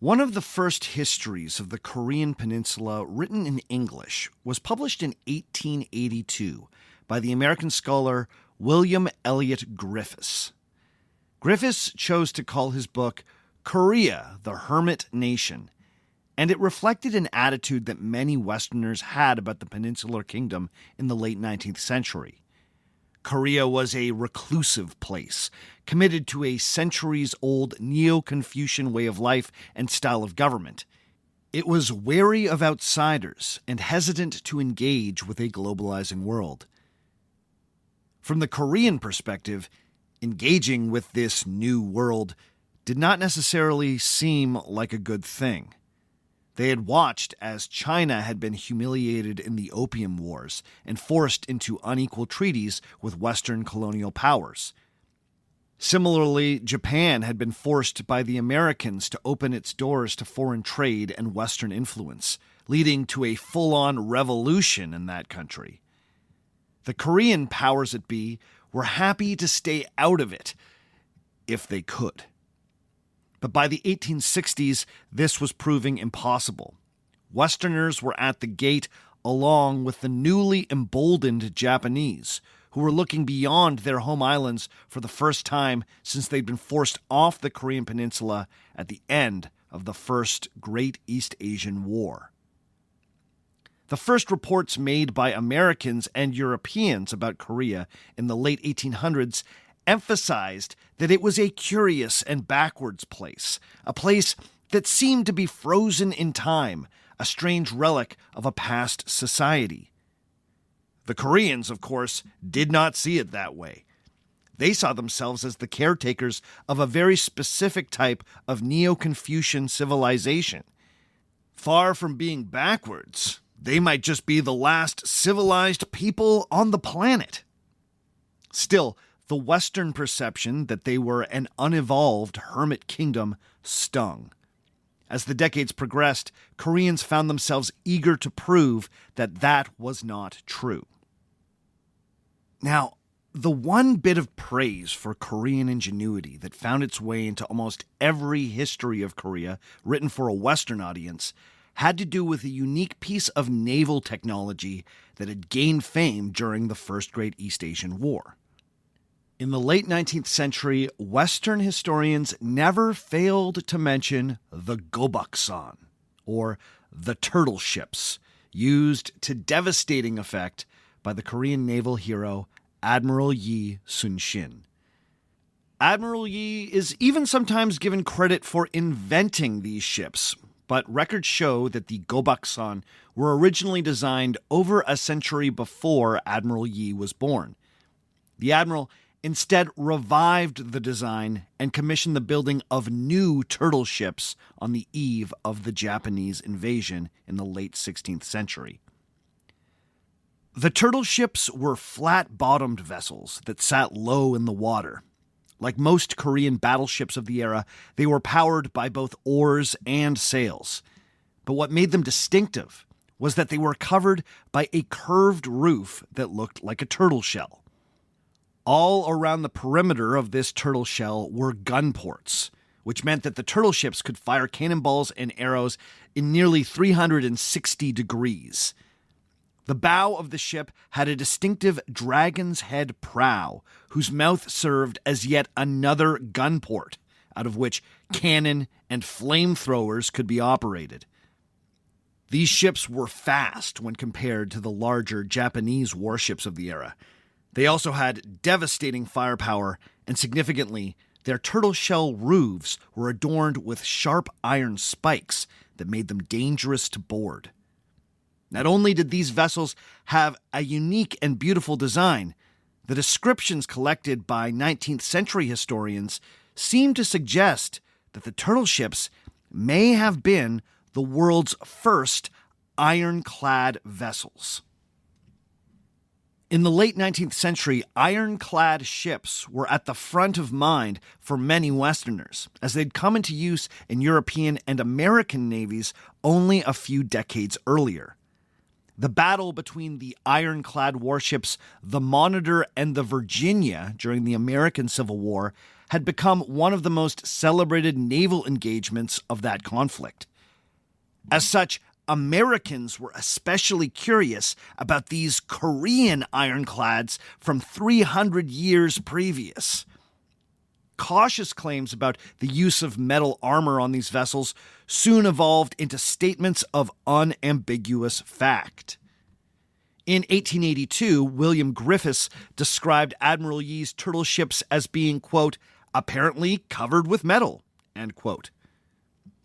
One of the first histories of the Korean Peninsula written in English was published in 1882 by the American scholar William Elliott Griffiths. Griffiths chose to call his book Korea, the Hermit Nation, and it reflected an attitude that many Westerners had about the Peninsular Kingdom in the late 19th century. Korea was a reclusive place, committed to a centuries-old Neo-Confucian way of life and style of government. It was wary of outsiders and hesitant to engage with a globalizing world. From the Korean perspective, engaging with this new world did not necessarily seem like a good thing. They had watched as China had been humiliated in the Opium Wars and forced into unequal treaties with Western colonial powers. Similarly, Japan had been forced by the Americans to open its doors to foreign trade and Western influence, leading to a full-on revolution in that country. The Korean powers that be were happy to stay out of it, if they could. But by the 1860s, this was proving impossible. Westerners were at the gate along with the newly emboldened Japanese, who were looking beyond their home islands for the first time since they'd been forced off the Korean peninsula at the end of the First Great East Asian War. The first reports made by Americans and Europeans about Korea in the late 1800s emphasized that it was a curious and backwards place, a place that seemed to be frozen in time, a strange relic of a past society. The Koreans, of course, did not see it that way. They saw themselves as the caretakers of a very specific type of Neo-Confucian civilization. Far from being backwards, they might just be the last civilized people on the planet. Still, the Western perception that they were an unevolved hermit kingdom stung. As the decades progressed, Koreans found themselves eager to prove that that was not true. Now, the one bit of praise for Korean ingenuity that found its way into almost every history of Korea written for a Western audience had to do with a unique piece of naval technology that had gained fame during the First Great East Asian War. In the late 19th century, Western historians never failed to mention the gobaksan, or the turtle ships, used to devastating effect by the Korean naval hero Admiral Yi Sunsin. Admiral Yi is even sometimes given credit for inventing these ships, but records show that the gobaksan were originally designed over a century before Admiral Yi was born. The admiral instead revived the design and commissioned the building of new turtle ships on the eve of the Japanese invasion in the late 16th century. The turtle ships were flat-bottomed vessels that sat low in the water. Like most Korean battleships of the era, they were powered by both oars and sails. But what made them distinctive was that they were covered by a curved roof that looked like a turtle shell. All around the perimeter of this turtle shell were gun ports, which meant that the turtle ships could fire cannonballs and arrows in nearly 360 degrees. The bow of the ship had a distinctive dragon's head prow, whose mouth served as yet another gun port, out of which cannon and flamethrowers could be operated. These ships were fast when compared to the larger Japanese warships of the era. They also had devastating firepower, and significantly, their turtle shell roofs were adorned with sharp iron spikes that made them dangerous to board. Not only did these vessels have a unique and beautiful design, the descriptions collected by 19th century historians seem to suggest that the turtle ships may have been the world's first ironclad vessels. In the late 19th century, ironclad ships were at the front of mind for many Westerners, as they'd come into use in European and American navies only a few decades earlier. The battle between the ironclad warships the Monitor and the Virginia during the American Civil War had become one of the most celebrated naval engagements of that conflict. As such, Americans were especially curious about these Korean ironclads from 300 years previous. Cautious claims about the use of metal armor on these vessels soon evolved into statements of unambiguous fact. In 1882, William Griffiths described Admiral Yi's turtle ships as being, quote, apparently covered with metal, end quote.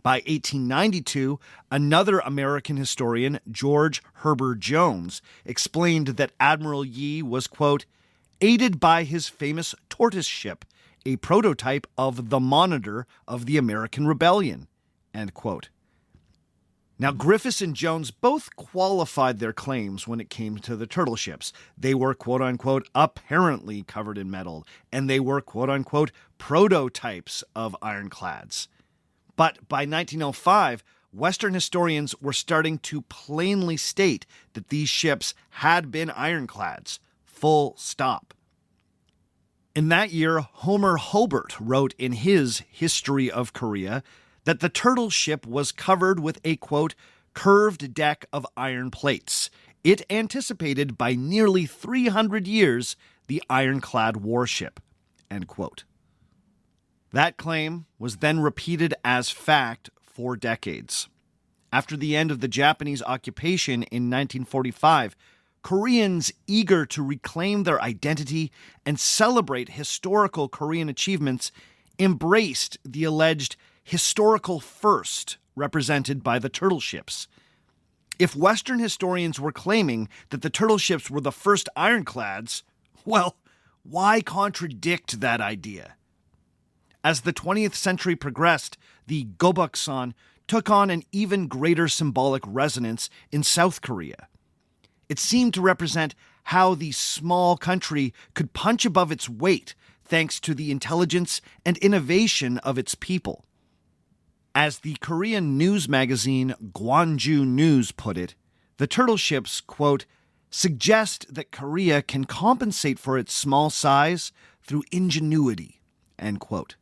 By 1892, another American historian, George Herbert Jones, explained that Admiral Yi was, quote, aided by his famous tortoise ship, a prototype of the Monitor of the American Rebellion, end quote. Now, Griffiths and Jones both qualified their claims when it came to the turtle ships. They were, quote-unquote, apparently covered in metal, and they were, quote-unquote, prototypes of ironclads. But by 1905, Western historians were starting to plainly state that these ships had been ironclads, full stop. In that year, Homer Hobart wrote in his History of Korea that the turtle ship was covered with a, quote, curved deck of iron plates. It anticipated by nearly 300 years the ironclad warship, end quote. That claim was then repeated as fact for decades. After the end of the Japanese occupation in 1945, Koreans eager to reclaim their identity and celebrate historical Korean achievements embraced the alleged historical first represented by the turtle ships. If Western historians were claiming that the turtle ships were the first ironclads, well, why contradict that idea? As the 20th century progressed, the Gobuksan took on an even greater symbolic resonance in South Korea. It seemed to represent how the small country could punch above its weight thanks to the intelligence and innovation of its people. As the Korean news magazine Gwonju News put it, the turtle ships, quote, suggest that Korea can compensate for its small size through ingenuity, end quote.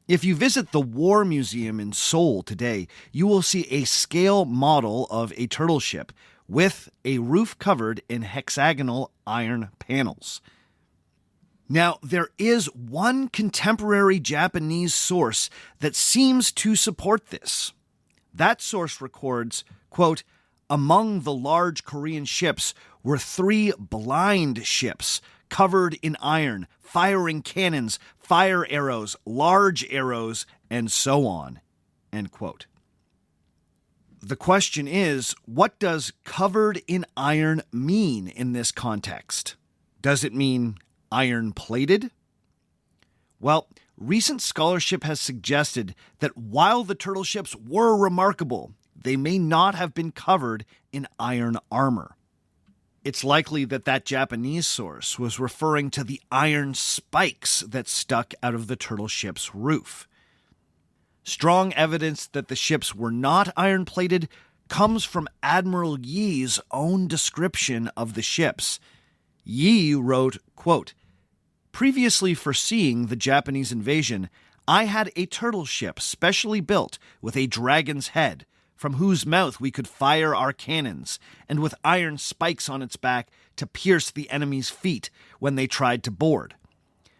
If you visit the War Museum in Seoul today, you will see a scale model of a turtle ship with a roof covered in hexagonal iron panels. Now, there is one contemporary Japanese source that seems to support this. That source records, quote, among the large Korean ships were 3 blind ships covered in iron, firing cannons, fire arrows, large arrows, and so on, end quote. The question is, what does covered in iron mean in this context? Does it mean iron-plated? Well, recent scholarship has suggested that while the turtle ships were remarkable, they may not have been covered in iron armor. It's likely that that Japanese source was referring to the iron spikes that stuck out of the turtle ship's roof. Strong evidence that the ships were not iron-plated comes from Admiral Yi's own description of the ships. Yi wrote, quote, previously foreseeing the Japanese invasion, I had a turtle ship specially built with a dragon's head, from whose mouth we could fire our cannons, and with iron spikes on its back to pierce the enemy's feet when they tried to board.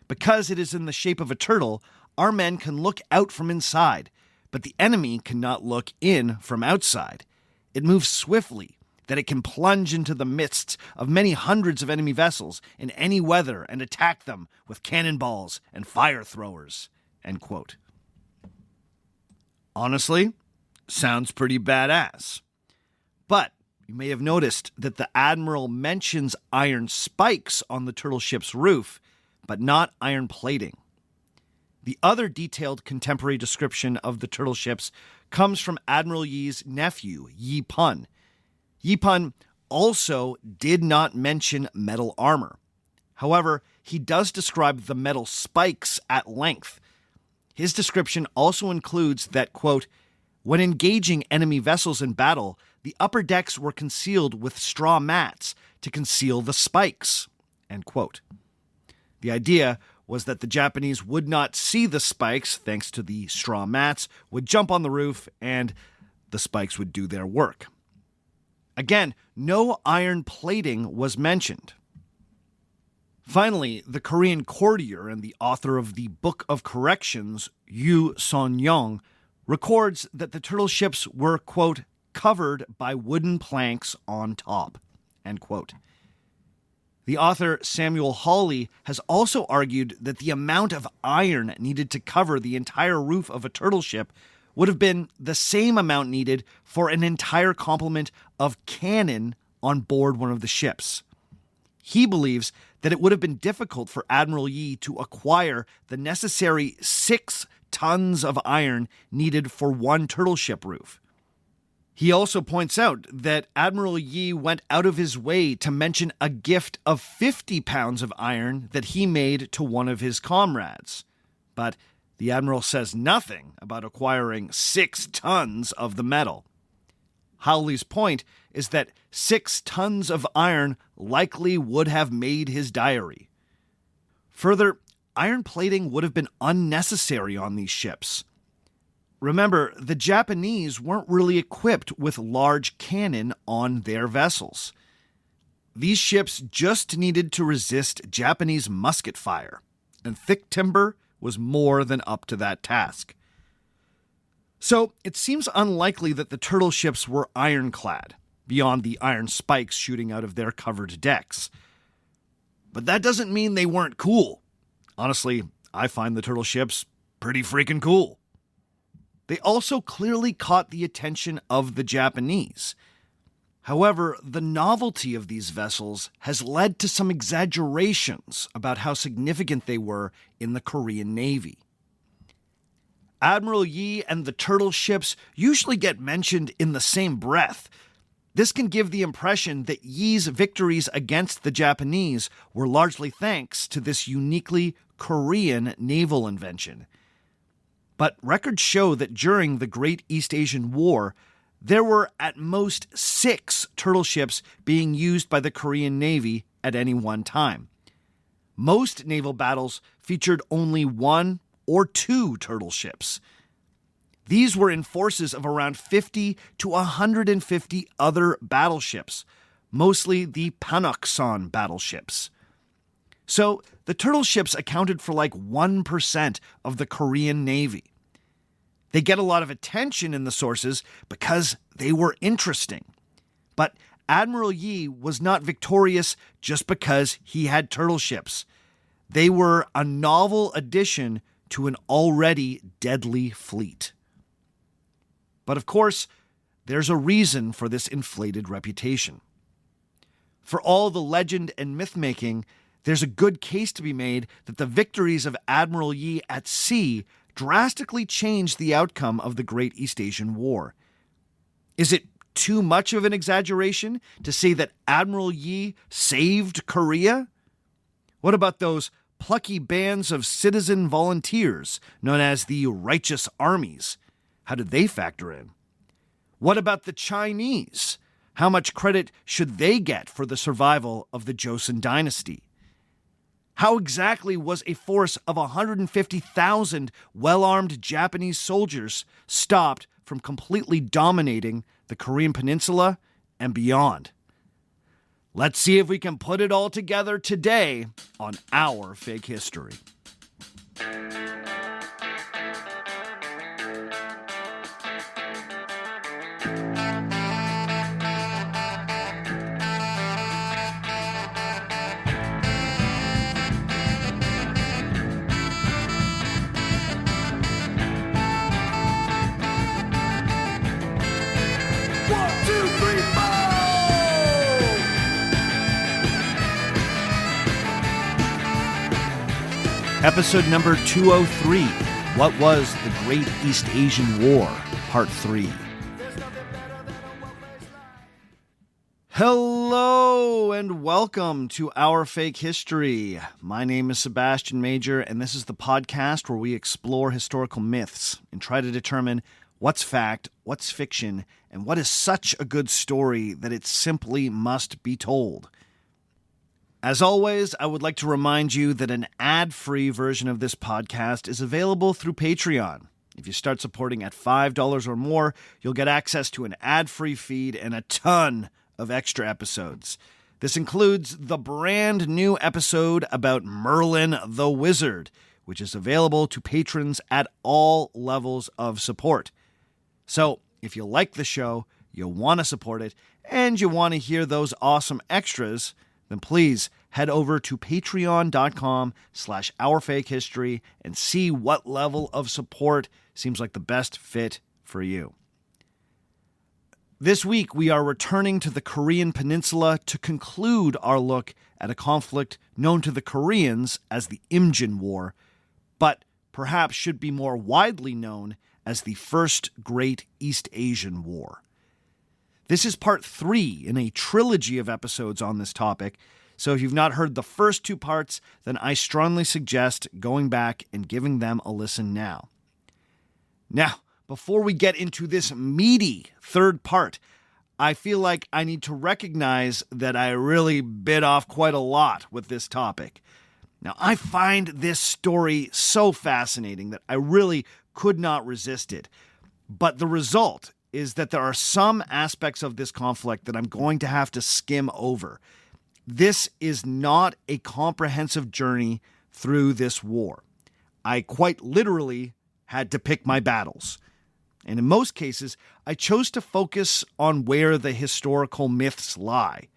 Because it is in the shape of a turtle, our men can look out from inside, but the enemy cannot look in from outside. It moves swiftly, that it can plunge into the midst of many hundreds of enemy vessels in any weather and attack them with cannonballs and fire throwers, end quote. Honestly, sounds pretty badass. But you may have noticed that the Admiral mentions iron spikes on the turtle ship's roof, but not iron plating. The other detailed contemporary description of the turtle ships comes from Admiral Yi's nephew, Yi Pun. Yi Pun also did not mention metal armor. However, he does describe the metal spikes at length. His description also includes that, quote, when engaging enemy vessels in battle, the upper decks were concealed with straw mats to conceal the spikes, end quote. The idea was that the Japanese would not see the spikes thanks to the straw mats, would jump on the roof, and the spikes would do their work. Again, no iron plating was mentioned. Finally, the Korean courtier and the author of the Book of Corrections, Yi Sunsin, records that the turtle ships were, quote, covered by wooden planks on top, end quote. The author Samuel Hawley has also argued that the amount of iron needed to cover the entire roof of a turtle ship would have been the same amount needed for an entire complement of cannon on board one of the ships. He believes that it would have been difficult for Admiral Yi to acquire the necessary 6 tons of iron needed for one turtle ship roof. He also points out that Admiral Yi went out of his way to mention a gift of 50 pounds of iron that he made to one of his comrades. But the Admiral says nothing about acquiring 6 tons of the metal. Howley's point is that 6 tons of iron likely would have made his diary. Further, iron plating would have been unnecessary on these ships. Remember, the Japanese weren't really equipped with large cannon on their vessels. These ships just needed to resist Japanese musket fire, and thick timber was more than up to that task. So it seems unlikely that the turtle ships were ironclad, beyond the iron spikes shooting out of their covered decks. But that doesn't mean they weren't cool. Honestly, I find the turtle ships pretty freaking cool. They also clearly caught the attention of the Japanese. However, the novelty of these vessels has led to some exaggerations about how significant they were in the Korean Navy. Admiral Yi and the turtle ships usually get mentioned in the same breath. This can give the impression that Yi's victories against the Japanese were largely thanks to this uniquely Korean naval invention. But records show that during the Great East Asian War, there were at most 6 turtle ships being used by the Korean Navy at any one time. Most naval battles featured only 1 or 2 turtle ships. These were in forces of around 50 to 150 other battleships, mostly the Panokson battleships. So the turtle ships accounted for like 1% of the Korean Navy. They get a lot of attention in the sources because they were interesting. But Admiral Yi was not victorious just because he had turtle ships. They were a novel addition to an already deadly fleet. But of course, there's a reason for this inflated reputation. For all the legend and myth-making, there's a good case to be made that the victories of Admiral Yi at sea drastically changed the outcome of the Great East Asian War. Is it too much of an exaggeration to say that Admiral Yi saved Korea? What about those plucky bands of citizen volunteers known as the righteous armies? How did they factor in? What about the Chinese? How much credit should they get for the survival of the Joseon dynasty? How exactly was a force of 150,000 well-armed Japanese soldiers stopped from completely dominating the Korean Peninsula and beyond? Let's see if we can put it all together today on Our Fake History. Episode number 203, What Was the Great East Asian War? Part 3. Hello and welcome to Our Fake History. My name is Sebastian Major, and this is the podcast where we explore historical myths and try to determine what's fact, what's fiction, and what is such a good story that it simply must be told. As always, I would like to remind you that an ad-free version of this podcast is available through Patreon. If you start supporting at $5 or more, you'll get access to an ad-free feed and a ton of extra episodes. This includes the brand new episode about Merlin the Wizard, which is available to patrons at all levels of support. So, if you like the show, you want to support it, and you want to hear those awesome extras, then please head over to patreon.com/OurFakeHistory and see what level of support seems like the best fit for you. This week, we are returning to the Korean Peninsula to conclude our look at a conflict known to the Koreans as the Imjin War, but perhaps should be more widely known as the First Great East Asian War. This is part 3 in a trilogy of episodes on this topic, so if you've not heard the first 2 parts, then I strongly suggest going back and giving them a listen now. Now, before we get into this meaty third part, I feel like I need to recognize that I really bit off quite a lot with this topic. Now, I find this story so fascinating that I really could not resist it. But the result is that there are some aspects of this conflict that I'm going to have to skim over. This is not a comprehensive journey through this war. I quite literally had to pick my battles. And in most cases, I chose to focus on where the historical myths lie.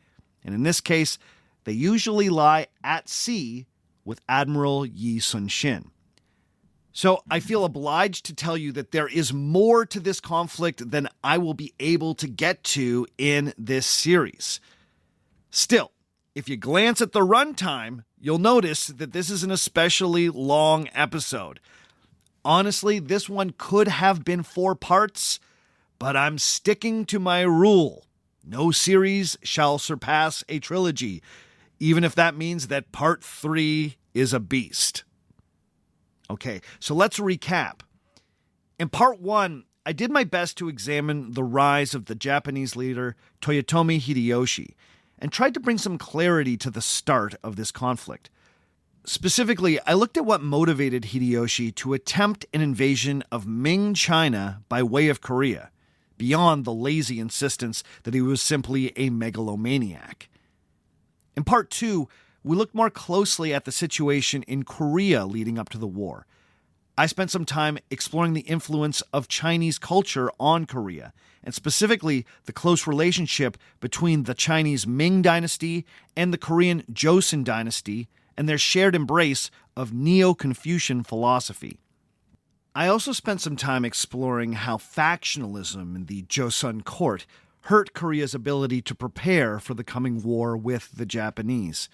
And in this case, they usually lie at sea with Admiral Yi Sunsin. So I feel obliged to tell you that there is more to this conflict than I will be able to get to in this series. Still, if you glance at the runtime, you'll notice that this is an especially long episode. Honestly, this one could have been 4 parts, but I'm sticking to my rule. No series shall surpass a trilogy, even if that means that part 3 is a beast. Okay, so let's recap. In part 1, I did my best to examine the rise of the Japanese leader Toyotomi Hideyoshi and tried to bring some clarity to the start of this conflict. Specifically, I looked at what motivated Hideyoshi to attempt an invasion of Ming China by way of Korea, beyond the lazy insistence that he was simply a megalomaniac. In part 2, we looked more closely at the situation in Korea leading up to the war. I spent some time exploring the influence of Chinese culture on Korea, and specifically the close relationship between the Chinese Ming dynasty and the Korean Joseon dynasty, and their shared embrace of Neo-Confucian philosophy. I also spent some time exploring how factionalism in the Joseon court hurt Korea's ability to prepare for the coming war with the Japanese.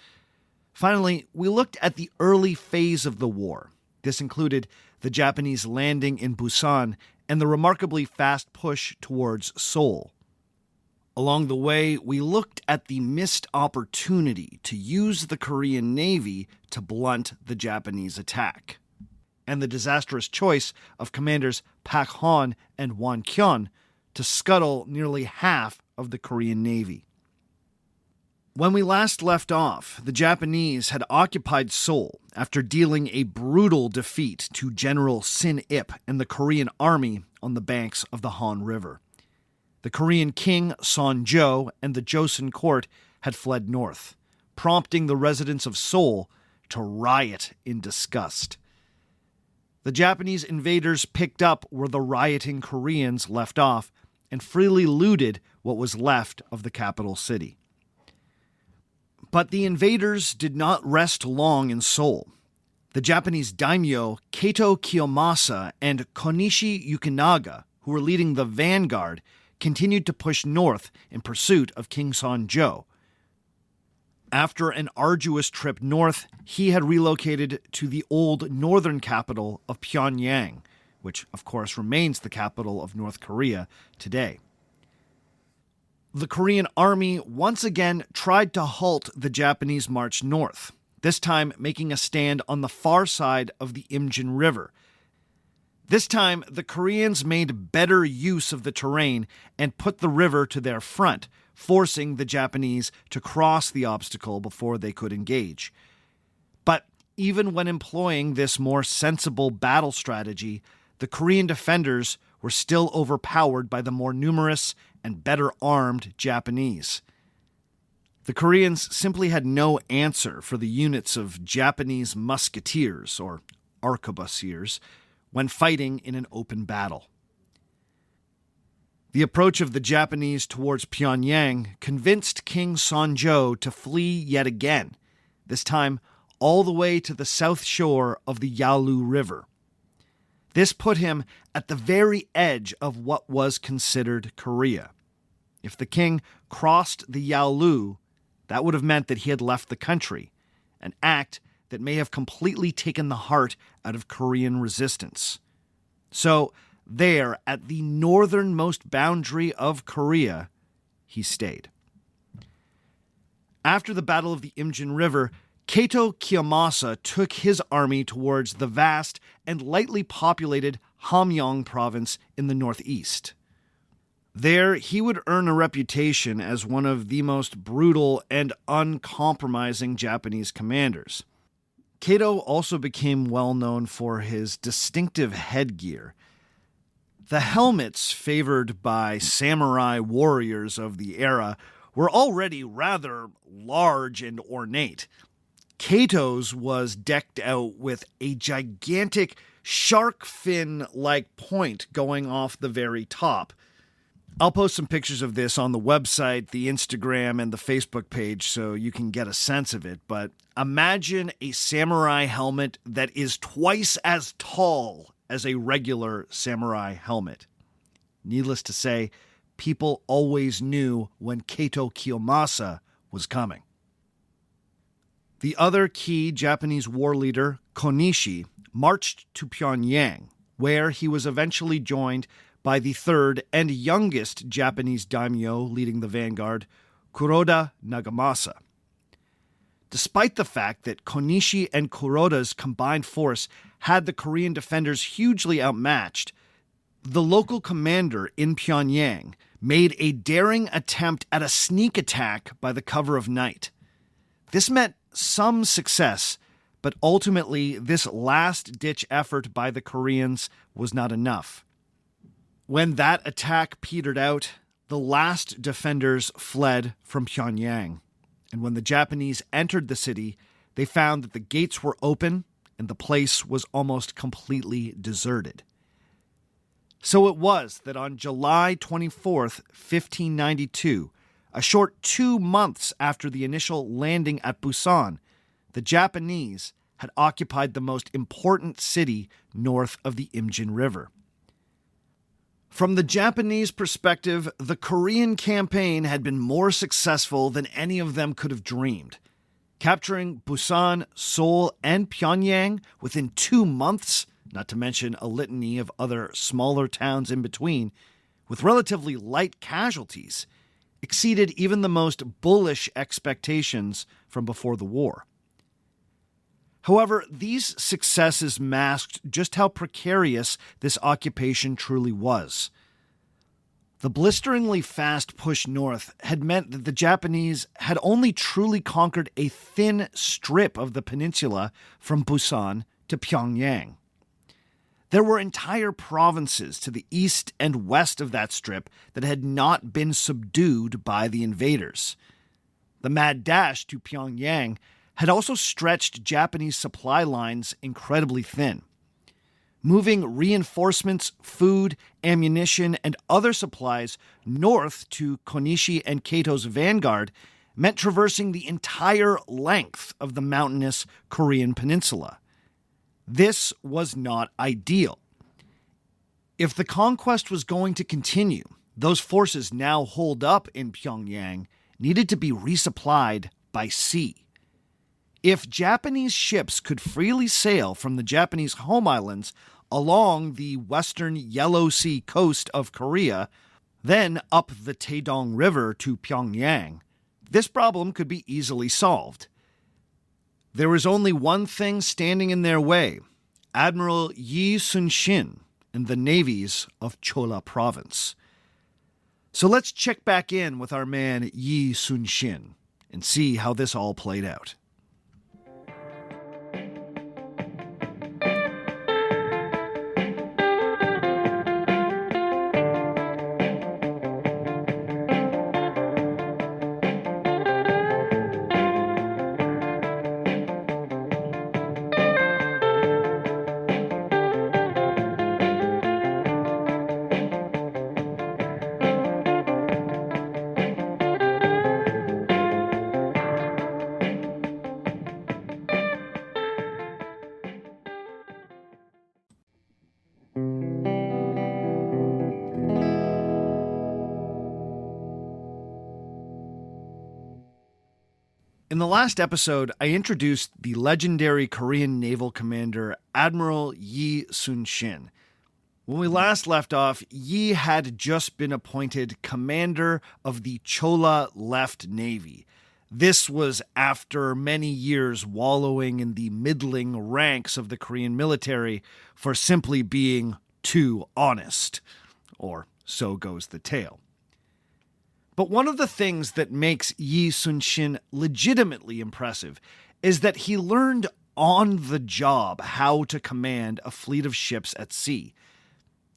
Finally, we looked at the early phase of the war. This included the Japanese landing in Busan and the remarkably fast push towards Seoul. Along the way, we looked at the missed opportunity to use the Korean Navy to blunt the Japanese attack, and the disastrous choice of commanders Pak Han and Won Kyun to scuttle nearly half of the Korean Navy. When we last left off, the Japanese had occupied Seoul after dealing a brutal defeat to General Sin Ip and the Korean army on the banks of the Han River. The Korean king, Sonjo, and the Joseon court had fled north, prompting the residents of Seoul to riot in disgust. The Japanese invaders picked up where the rioting Koreans left off and freely looted what was left of the capital city. But the invaders did not rest long in Seoul. The Japanese daimyo Kato Kiyomasa and Konishi Yukinaga, who were leading the vanguard, continued to push north in pursuit of King Sonjo. After an arduous trip north, he had relocated to the old northern capital of Pyongyang, which of course remains the capital of North Korea today. The Korean army once again tried to halt the Japanese march north, this time making a stand on the far side of the Imjin River. This time, the Koreans made better use of the terrain and put the river to their front, forcing the Japanese to cross the obstacle before they could engage. But even when employing this more sensible battle strategy, the Korean defenders were still overpowered by the more numerous and better armed Japanese. The Koreans simply had no answer for the units of Japanese musketeers, or arquebusiers, when fighting in an open battle. The approach of the Japanese towards Pyongyang convinced King Sonjo to flee yet again, this time all the way to the south shore of the Yalu River. This put him at the very edge of what was considered Korea. If the king crossed the Yalu, that would have meant that he had left the country, an act that may have completely taken the heart out of Korean resistance. So, there, at the northernmost boundary of Korea, he stayed. After the Battle of the Imjin River, Kato Kiyomasa took his army towards the vast and lightly populated Hamgyong province in the northeast. There, he would earn a reputation as one of the most brutal and uncompromising Japanese commanders. Kato also became well known for his distinctive headgear. The helmets favored by samurai warriors of the era were already rather large and ornate. Kato's was decked out with a gigantic shark fin-like point going off the very top. I'll post some pictures of this on the website, the Instagram, and the Facebook page so you can get a sense of it, but imagine a samurai helmet that is twice as tall as a regular samurai helmet. Needless to say, people always knew when Kato Kiyomasa was coming. The other key Japanese war leader, Konishi, marched to Pyongyang, where he was eventually joined by the third and youngest Japanese daimyo leading the vanguard, Kuroda Nagamasa. Despite the fact that Konishi and Kuroda's combined force had the Korean defenders hugely outmatched, the local commander in Pyongyang made a daring attempt at a sneak attack by the cover of night. This meant some success, but ultimately this last-ditch effort by the Koreans was not enough. When that attack petered out, the last defenders fled from Pyongyang, and when the Japanese entered the city, they found that the gates were open and the place was almost completely deserted. So it was that on July 24th, 1592, a short 2 months after the initial landing at Busan, the Japanese had occupied the most important city north of the Imjin River. From the Japanese perspective, the Korean campaign had been more successful than any of them could have dreamed. Capturing Busan, Seoul, and Pyongyang within 2 months, not to mention a litany of other smaller towns in between, with relatively light casualties, exceeded even the most bullish expectations from before the war. However, these successes masked just how precarious this occupation truly was. The blisteringly fast push north had meant that the Japanese had only truly conquered a thin strip of the peninsula from Busan to Pyongyang. There were entire provinces to the east and west of that strip that had not been subdued by the invaders. The mad dash to Pyongyang had also stretched Japanese supply lines incredibly thin. Moving reinforcements, food, ammunition, and other supplies north to Konishi and Kato's vanguard meant traversing the entire length of the mountainous Korean peninsula. This was not ideal. If the conquest was going to continue, those forces now holed up in Pyongyang needed to be resupplied by sea. If Japanese ships could freely sail from the Japanese home islands along the western Yellow Sea coast of Korea, then up the Taedong River to Pyongyang, this problem could be easily solved. There was only one thing standing in their way: Admiral Yi Sunsin, and the navies of Chola province. So let's check back in with our man Yi Sunsin and see how this all played out. In the last episode, I introduced the legendary Korean naval commander Admiral Yi Sunsin. When we last left off, Yi had just been appointed commander of the Chola Left Navy. This was after many years wallowing in the middling ranks of the Korean military for simply being too honest. Or so goes the tale. But one of the things that makes Yi Sunsin legitimately impressive is that he learned on the job how to command a fleet of ships at sea.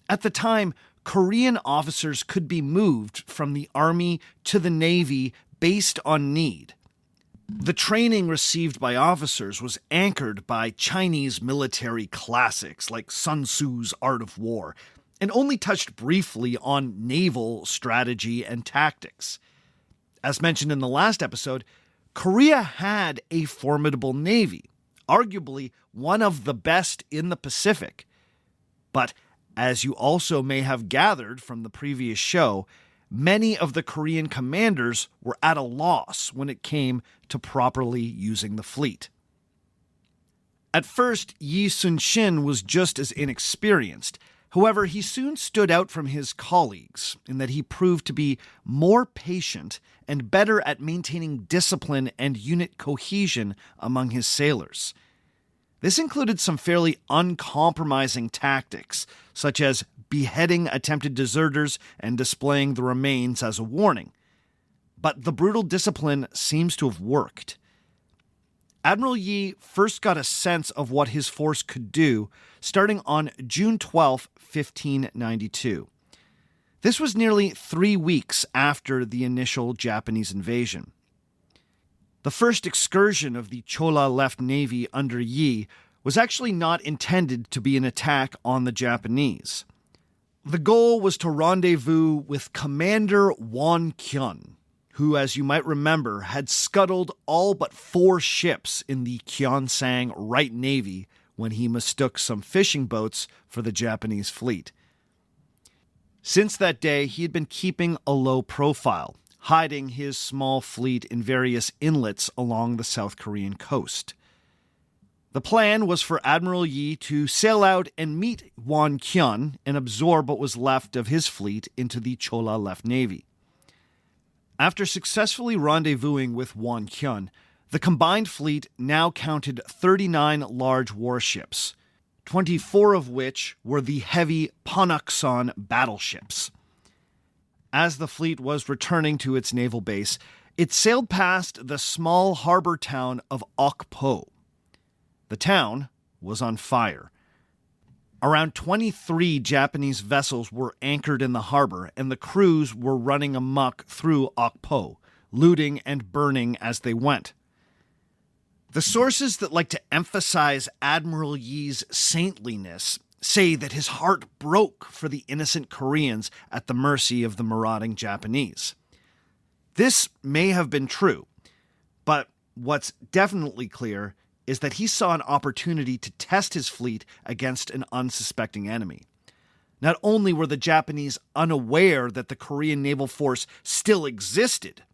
At the time, Korean officers could be moved from the army to the navy based on need. The training received by officers was anchored by Chinese military classics like Sun Tzu's Art of War, and only touched briefly on naval strategy and tactics. As mentioned in the last episode, Korea had a formidable navy, arguably one of the best in the Pacific. But as you also may have gathered from the previous show, many of the Korean commanders were at a loss when it came to properly using the fleet. At first, Yi Sunsin was just as inexperienced. However, he soon stood out from his colleagues in that he proved to be more patient and better at maintaining discipline and unit cohesion among his sailors. This included some fairly uncompromising tactics, such as beheading attempted deserters and displaying the remains as a warning. But the brutal discipline seems to have worked. Admiral Yi first got a sense of what his force could do starting on June 12, 1592. This was nearly 3 weeks after the initial Japanese invasion. The first excursion of the Chola Left Navy under Yi was actually not intended to be an attack on the Japanese. The goal was to rendezvous with Commander Won Kyun, who, as you might remember, had scuttled all but 4 ships in the Gyeongsang Right Navy when he mistook some fishing boats for the Japanese fleet. Since that day, he had been keeping a low profile, hiding his small fleet in various inlets along the South Korean coast. The plan was for Admiral Yi to sail out and meet Won Kyun and absorb what was left of his fleet into the Chola Left Navy. After successfully rendezvousing with Won Kyun, the combined fleet now counted 39 large warships, 24 of which were the heavy Ponakson battleships. As the fleet was returning to its naval base, it sailed past the small harbor town of Okpo. The town was on fire. Around 23 Japanese vessels were anchored in the harbor, and the crews were running amok through Okpo, looting and burning as they went. The sources that like to emphasize Admiral Yi's saintliness say that his heart broke for the innocent Koreans at the mercy of the marauding Japanese. This may have been true, but what's definitely clear is that he saw an opportunity to test his fleet against an unsuspecting enemy. Not only were the Japanese unaware that the Korean naval force still existed,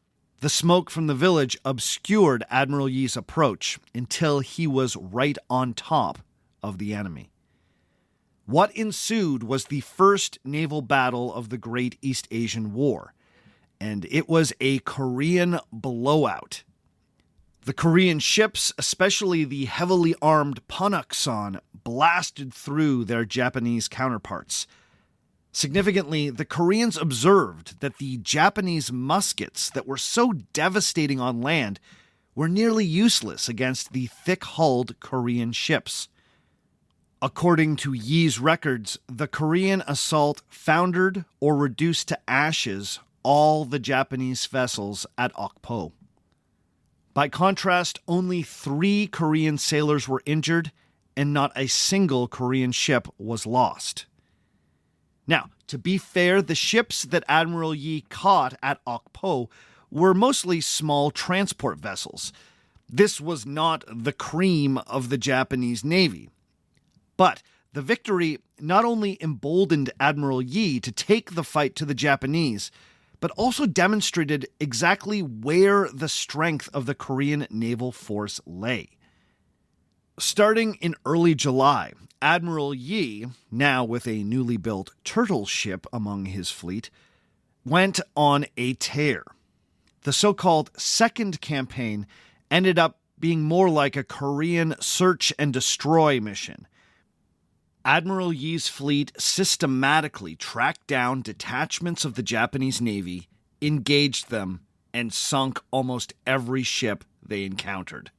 the smoke from the village obscured Admiral Yi's approach until he was right on top of the enemy. What ensued was the first naval battle of the Great East Asian War, and it was a Korean blowout. The Korean ships, especially the heavily armed PodcastOne, blasted through their Japanese counterparts. Significantly, the Koreans observed that the Japanese muskets that were so devastating on land were nearly useless against the thick-hulled Korean ships. According to Yi's records, the Korean assault foundered or reduced to ashes all the Japanese vessels at Okpo. By contrast, only 3 Korean sailors were injured, and not a single Korean ship was lost. Now, to be fair, the ships that Admiral Yi caught at Okpo were mostly small transport vessels. This was not the cream of the Japanese Navy. But the victory not only emboldened Admiral Yi to take the fight to the Japanese, but also demonstrated exactly where the strength of the Korean naval force lay. Starting in early July, Admiral Yi, now with a newly built turtle ship among his fleet, went on a tear. The so-called Second Campaign ended up being more like a Korean search and destroy mission. Admiral Yi's fleet systematically tracked down detachments of the Japanese Navy, engaged them, and sunk almost every ship they encountered.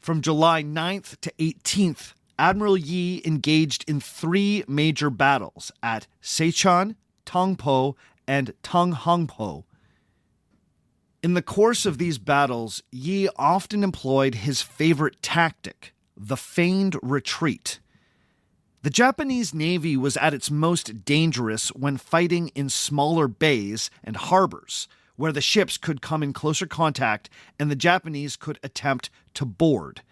From July 9th to 18th, Admiral Yi engaged in 3 major battles at Seicheon, Tongpo, and Tonghongpo. In the course of these battles, Yi often employed his favorite tactic, the feigned retreat. The Japanese Navy was at its most dangerous when fighting in smaller bays and harbors, where the ships could come in closer contact and the Japanese could attempt to board.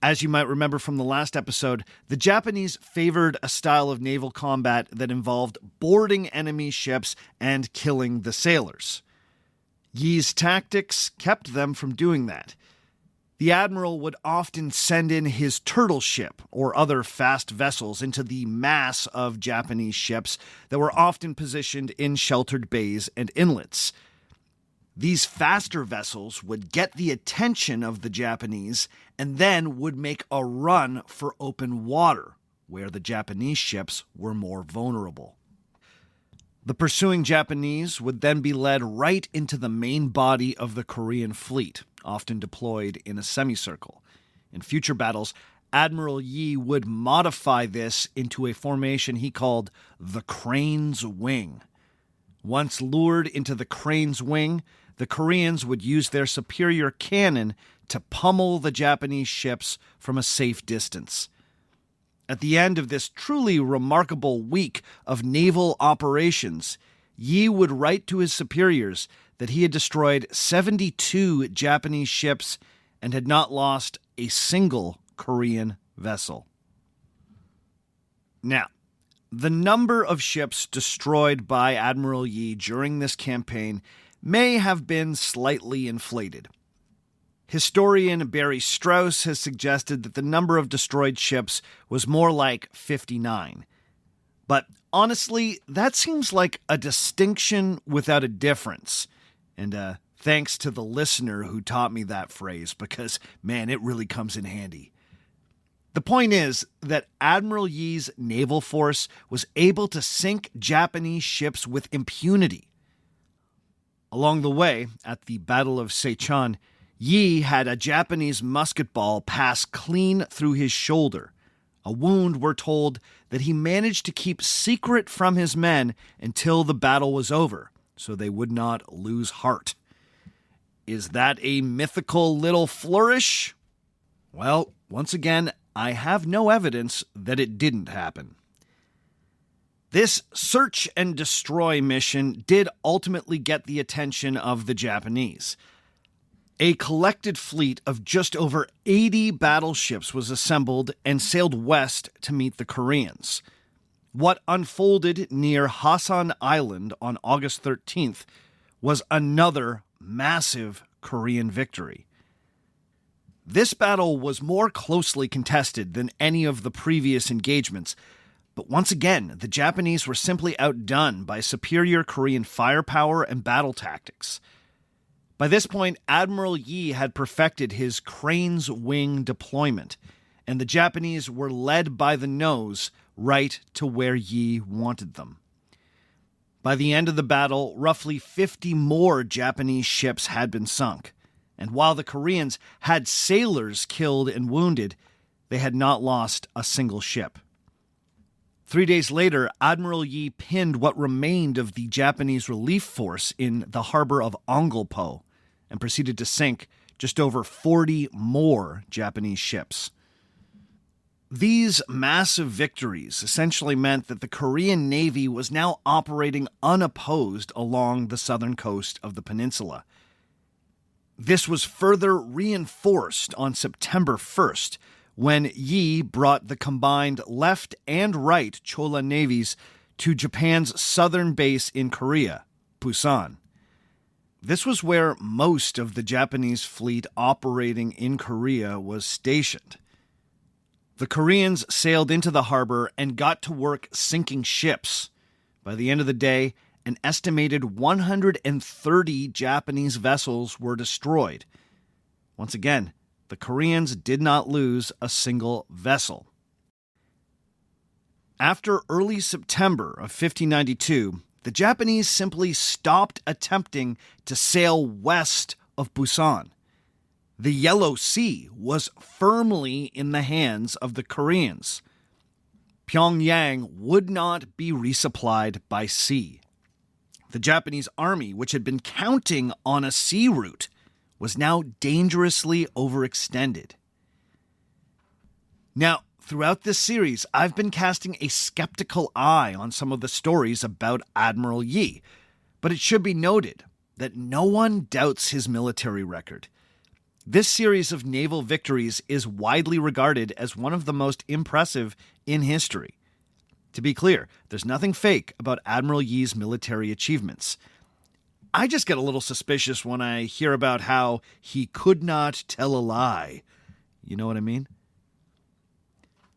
As you might remember from the last episode, the Japanese favored a style of naval combat that involved boarding enemy ships and killing the sailors. Yi's tactics kept them from doing that. The admiral would often send in his turtle ship or other fast vessels into the mass of Japanese ships that were often positioned in sheltered bays and inlets. These faster vessels would get the attention of the Japanese and then would make a run for open water, where the Japanese ships were more vulnerable. The pursuing Japanese would then be led right into the main body of the Korean fleet, often deployed in a semicircle. In future battles, Admiral Yi would modify this into a formation he called the Crane's Wing. Once lured into the Crane's Wing, the Koreans would use their superior cannon to pummel the Japanese ships from a safe distance. At the end of this truly remarkable week of naval operations, Yi would write to his superiors that he had destroyed 72 Japanese ships and had not lost a single Korean vessel. Now, the number of ships destroyed by Admiral Yi during this campaign may have been slightly inflated. Historian Barry Strauss has suggested that the number of destroyed ships was more like 59. But honestly, that seems like a distinction without a difference. And thanks to the listener who taught me that phrase, because, man, it really comes in handy. The point is that Admiral Yi's naval force was able to sink Japanese ships with impunity. Along the way, at the Battle of Seicheon, Yi had a Japanese musket ball pass clean through his shoulder, a wound we're told that he managed to keep secret from his men until the battle was over, so they would not lose heart. Is that a mythical little flourish? Well, once again, I have no evidence that it didn't happen. This search and destroy mission did ultimately get the attention of the Japanese. A collected fleet of just over 80 battleships was assembled and sailed west to meet the Koreans. What unfolded near Hasan Island on August 13th was another massive Korean victory. This battle was more closely contested than any of the previous engagements, but once again, the Japanese were simply outdone by superior Korean firepower and battle tactics. By this point, Admiral Yi had perfected his crane's wing deployment, and the Japanese were led by the nose right to where Yi wanted them. By the end of the battle, roughly 50 more Japanese ships had been sunk, and while the Koreans had sailors killed and wounded, they had not lost a single ship. 3 days later, Admiral Yi pinned what remained of the Japanese relief force in the harbor of Onglpo and proceeded to sink just over 40 more Japanese ships. These massive victories essentially meant that the Korean Navy was now operating unopposed along the southern coast of the peninsula. This was further reinforced on September 1st, when Yi brought the combined left and right Chola navies to Japan's southern base in Korea, Busan. This was where most of the Japanese fleet operating in Korea was stationed. The Koreans sailed into the harbor and got to work sinking ships. By the end of the day, an estimated 130 Japanese vessels were destroyed. Once again, the Koreans did not lose a single vessel. After early September of 1592, the Japanese simply stopped attempting to sail west of Busan. The Yellow Sea was firmly in the hands of the Koreans. Pyongyang would not be resupplied by sea. The Japanese army, which had been counting on a sea route, was now dangerously overextended. Now, throughout this series, I've been casting a skeptical eye on some of the stories about Admiral Yi, but it should be noted that no one doubts his military record. This series of naval victories is widely regarded as one of the most impressive in history. To be clear, there's nothing fake about Admiral Yi's military achievements. I just get a little suspicious when I hear about how he could not tell a lie. You know what I mean?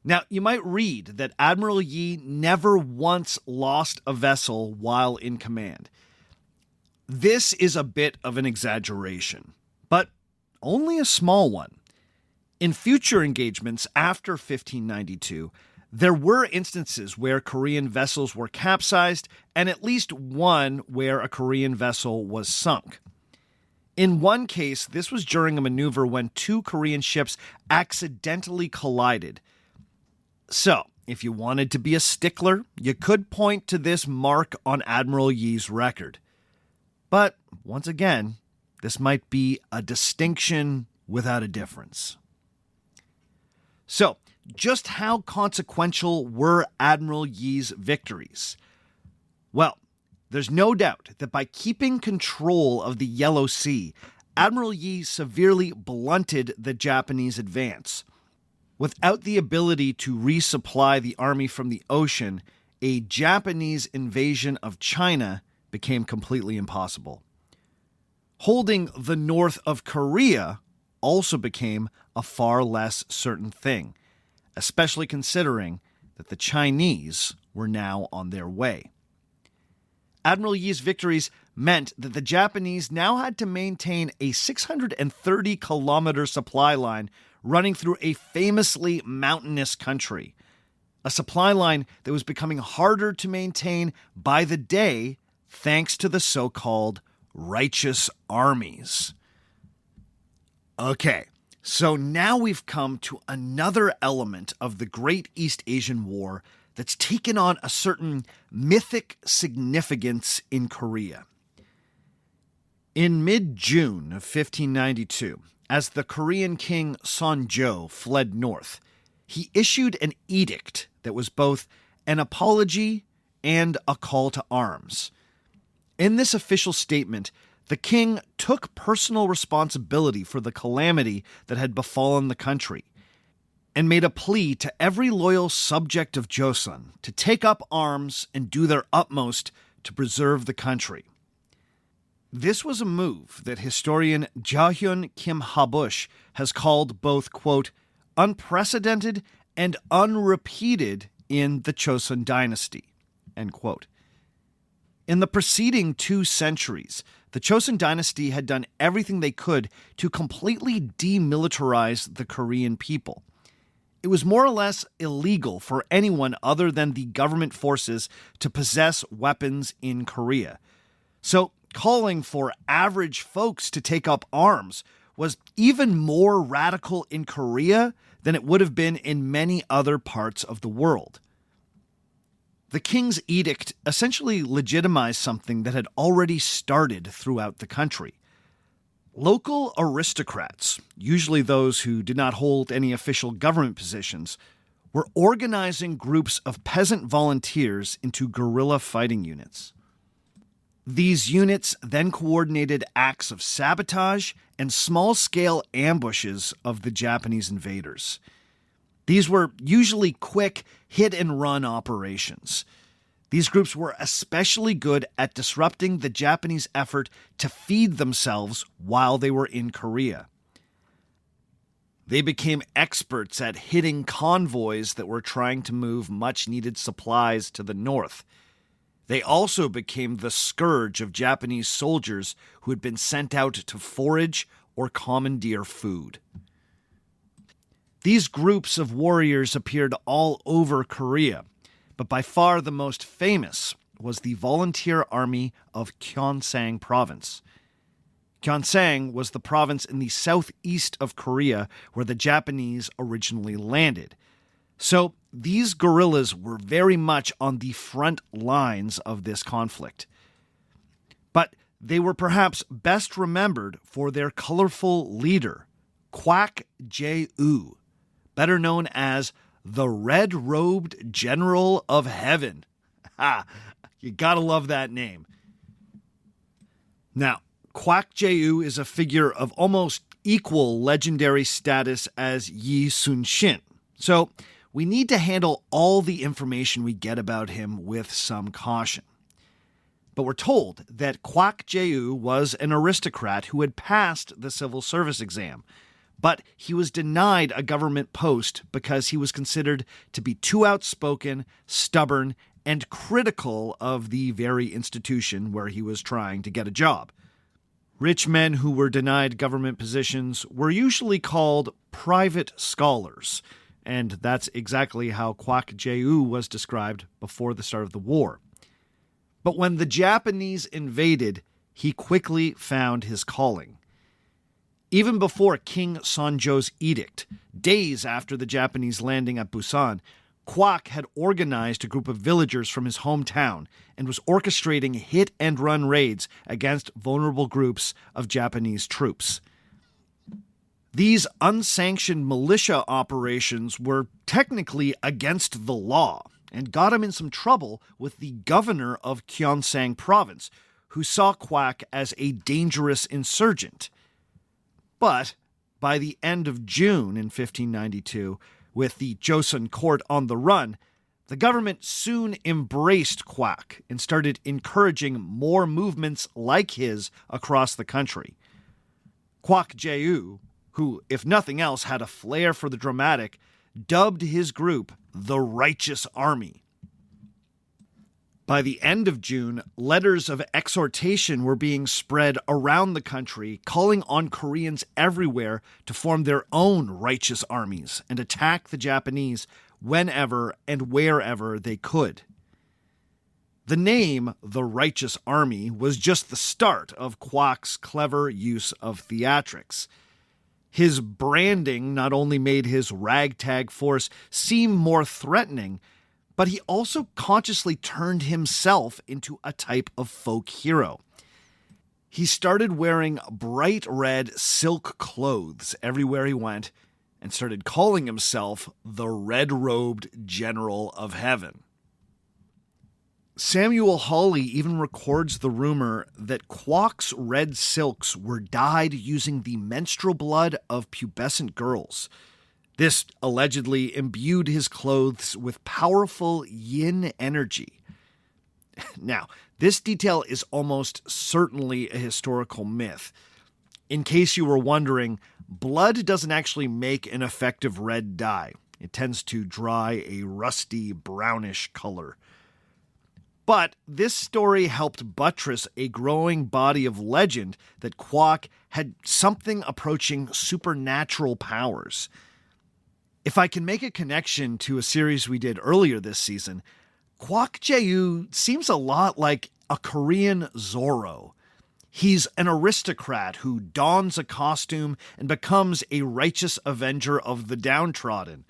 Now, you might read that Admiral Yi never once lost a vessel while in command. This is a bit of an exaggeration, but only a small one. In future engagements after 1592, there were instances where Korean vessels were capsized and at least one where a Korean vessel was sunk. In one case, this was during a maneuver when two Korean ships accidentally collided. So, if you wanted to be a stickler, you could point to this mark on Admiral Yi's record. But, once again, this might be a distinction without a difference. So, just how consequential were Admiral Yi's victories? Well, there's no doubt that by keeping control of the Yellow Sea, Admiral Yi severely blunted the Japanese advance. Without the ability to resupply the army from the ocean, a Japanese invasion of China became completely impossible. Holding the north of Korea also became a far less certain thing, especially considering that the Chinese were now on their way. Admiral Yi's victories meant that the Japanese now had to maintain a 630-kilometer supply line running through a famously mountainous country, a supply line that was becoming harder to maintain by the day thanks to the so-called righteous armies. Okay, so now we've come to another element of the Great East Asian War that's taken on a certain mythic significance in Korea. In mid-June of 1592, as the Korean king Sonjo fled north, he issued an edict that was both an apology and a call to arms. In this official statement, the king took personal responsibility for the calamity that had befallen the country and made a plea to every loyal subject of Joseon to take up arms and do their utmost to preserve the country. This was a move that historian Jahyun Kim Habush has called both, quote, unprecedented and unrepeated in the Joseon dynasty, end quote. In the preceding 2 centuries, the Chosun dynasty had done everything they could to completely demilitarize the Korean people. It was more or less illegal for anyone other than the government forces to possess weapons in Korea. So calling for average folks to take up arms was even more radical in Korea than it would have been in many other parts of the world. The king's edict essentially legitimized something that had already started throughout the country. Local aristocrats, usually those who did not hold any official government positions, were organizing groups of peasant volunteers into guerrilla fighting units. These units then coordinated acts of sabotage and small-scale ambushes of the Japanese invaders. These were usually quick hit-and-run operations. These groups were especially good at disrupting the Japanese effort to feed themselves while they were in Korea. They became experts at hitting convoys that were trying to move much-needed supplies to the north. They also became the scourge of Japanese soldiers who had been sent out to forage or commandeer food. These groups of warriors appeared all over Korea, but by far the most famous was the volunteer army of Gyeongsang province. Gyeongsang was the province in the southeast of Korea where the Japanese originally landed. So these guerrillas were very much on the front lines of this conflict. But they were perhaps best remembered for their colorful leader, Kwak Jae-woo, better known as the Red-Robed General of Heaven. Ha! You gotta love that name. Now, Kwak Jae-woo is a figure of almost equal legendary status as Yi Sunsin. So, we need to handle all the information we get about him with some caution. But we're told that Kwak Jae-woo was an aristocrat who had passed the civil service exam, but he was denied a government post because he was considered to be too outspoken, stubborn, and critical of the very institution where he was trying to get a job. Rich men who were denied government positions were usually called private scholars, and that's exactly how Kwak Jae-woo was described before the start of the war. But when the Japanese invaded, he quickly found his calling. Even before King Sonjo's edict, days after the Japanese landing at Busan, Kwak had organized a group of villagers from his hometown and was orchestrating hit-and-run raids against vulnerable groups of Japanese troops. These unsanctioned militia operations were technically against the law and got him in some trouble with the governor of Gyeongsang province, who saw Kwak as a dangerous insurgent. But by the end of June in 1592, with the Joseon court on the run, the government soon embraced Kwak and started encouraging more movements like his across the country. Kwak Jae-woo, who, if nothing else, had a flair for the dramatic, dubbed his group the Righteous Army. By the end of June, letters of exhortation were being spread around the country, calling on Koreans everywhere to form their own righteous armies and attack the Japanese whenever and wherever they could. The name, the Righteous Army, was just the start of Kwak's clever use of theatrics. His branding not only made his ragtag force seem more threatening, but he also consciously turned himself into a type of folk hero. He started wearing bright red silk clothes everywhere he went and started calling himself the Red-Robed General of Heaven. Samuel Hawley even records the rumor that Kwak's red silks were dyed using the menstrual blood of pubescent girls. This allegedly imbued his clothes with powerful yin energy. Now, this detail is almost certainly a historical myth. In case you were wondering, blood doesn't actually make an effective red dye. It tends to dry a rusty brownish color. But this story helped buttress a growing body of legend that Kwok had something approaching supernatural powers. If I can make a connection to a series we did earlier this season, Kwok Jae-woo seems a lot like a Korean Zorro. He's an aristocrat who dons a costume and becomes a righteous avenger of the downtrodden.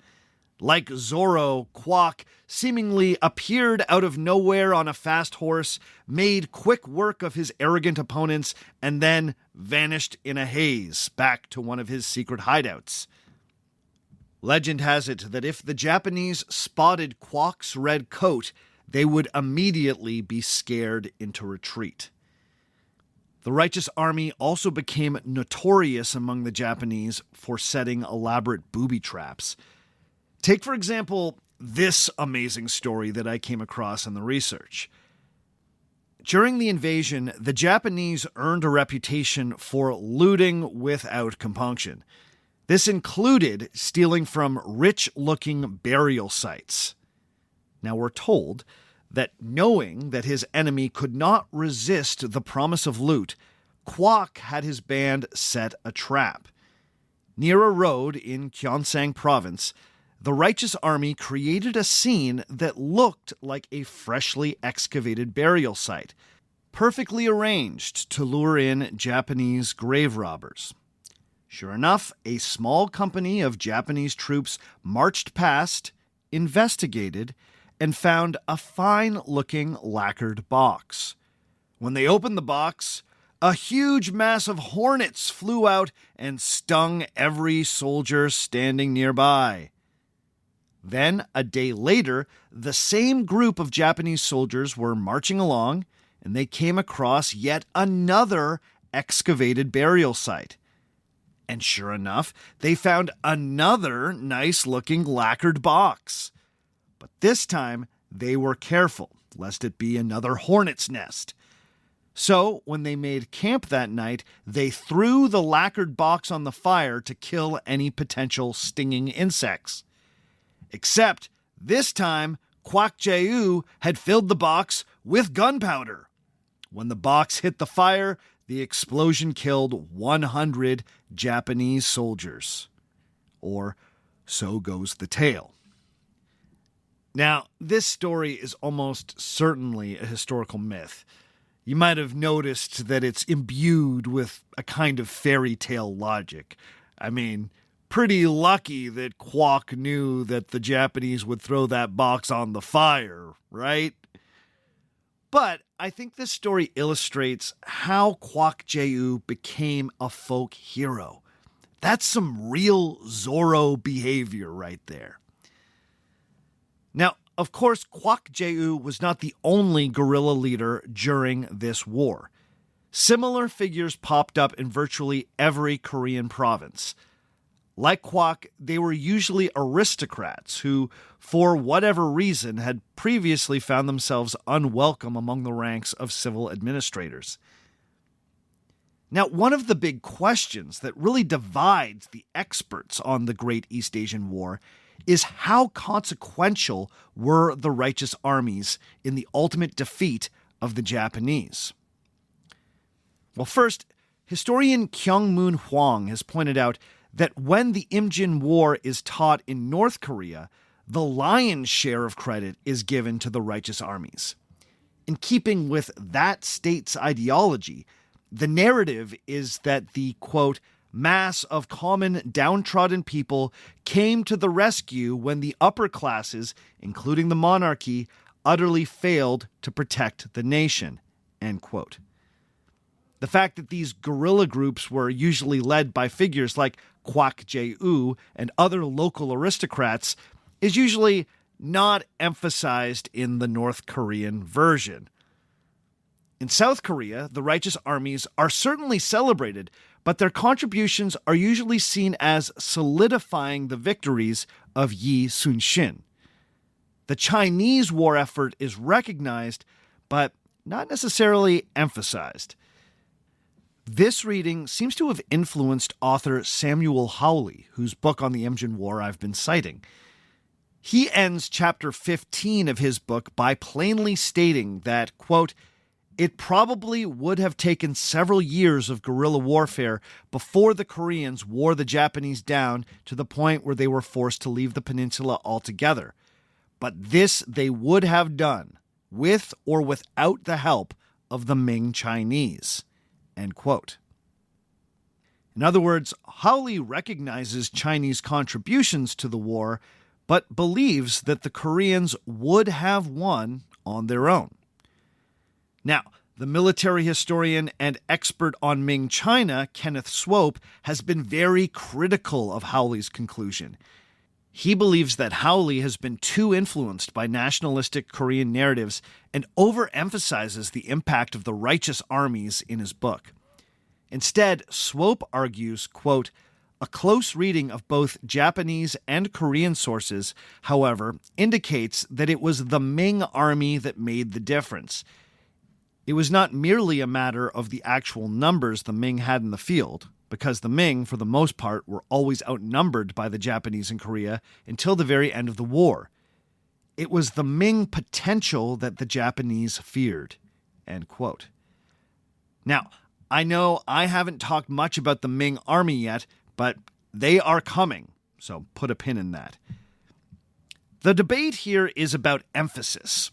Like Zorro, Kwok seemingly appeared out of nowhere on a fast horse, made quick work of his arrogant opponents, and then vanished in a haze back to one of his secret hideouts. Legend has it that if the Japanese spotted Kwok's red coat, they would immediately be scared into retreat. The righteous army also became notorious among the Japanese for setting elaborate booby traps. Take, for example, this amazing story that I came across in the research. During the invasion, the Japanese earned a reputation for looting without compunction. This included stealing from rich-looking burial sites. Now, we're told that knowing that his enemy could not resist the promise of loot, Kwok had his band set a trap. Near a road in Gyeongsang province, the righteous army created a scene that looked like a freshly excavated burial site, perfectly arranged to lure in Japanese grave robbers. Sure enough, a small company of Japanese troops marched past, investigated, and found a fine-looking lacquered box. When they opened the box, a huge mass of hornets flew out and stung every soldier standing nearby. Then, a day later, the same group of Japanese soldiers were marching along, and they came across yet another excavated burial site. And sure enough, they found another nice-looking lacquered box. But this time, they were careful, lest it be another hornet's nest. So, when they made camp that night, they threw the lacquered box on the fire to kill any potential stinging insects. Except, this time, Kwok Jae-woo had filled the box with gunpowder. When the box hit the fire, the explosion killed 100 Japanese soldiers. Or, so goes the tale. Now, this story is almost certainly a historical myth. You might have noticed that it's imbued with a kind of fairy tale logic. I mean, pretty lucky that Kwok knew that the Japanese would throw that box on the fire, right? But I think this story illustrates how Kwok Jae-woo became a folk hero. That's some real Zorro behavior right there. Now, of course, Kwok Jae-woo was not the only guerrilla leader during this war. Similar figures popped up in virtually every Korean province. Like Kwok, they were usually aristocrats who, for whatever reason, had previously found themselves unwelcome among the ranks of civil administrators. Now, one of the big questions that really divides the experts on the Great East Asian War is how consequential were the righteous armies in the ultimate defeat of the Japanese? Well, first, historian Kyung-moon Hwang has pointed out that when the Imjin War is taught in North Korea, the lion's share of credit is given to the righteous armies. In keeping with that state's ideology, the narrative is that the, quote, mass of common downtrodden people came to the rescue when the upper classes, including the monarchy, utterly failed to protect the nation, end quote. The fact that these guerrilla groups were usually led by figures like Kwok Jae-woo and other local aristocrats is usually not emphasized in the North Korean version. In South Korea, the righteous armies are certainly celebrated, but their contributions are usually seen as solidifying the victories of Yi Sunsin. The Chinese war effort is recognized, but not necessarily emphasized. This reading seems to have influenced author Samuel Hawley, whose book on the Imjin War I've been citing. He ends chapter 15 of his book by plainly stating that, quote, "It probably would have taken several years of guerrilla warfare before the Koreans wore the Japanese down to the point where they were forced to leave the peninsula altogether. But this they would have done, with or without the help of the Ming Chinese." End quote. In other words, Hawley recognizes Chinese contributions to the war, but believes that the Koreans would have won on their own. Now, the military historian and expert on Ming China, Kenneth Swope, has been very critical of Hawley's conclusion. He believes that Hawley has been too influenced by nationalistic Korean narratives and overemphasizes the impact of the righteous armies in his book. Instead, Swope argues, quote, "A close reading of both Japanese and Korean sources, however, indicates that it was the Ming army that made the difference. It was not merely a matter of the actual numbers the Ming had in the field, because the Ming, for the most part, were always outnumbered by the Japanese in Korea until the very end of the war. It was the Ming potential that the Japanese feared." End quote. Now, I know I haven't talked much about the Ming army yet, but they are coming, so put a pin in that. The debate here is about emphasis.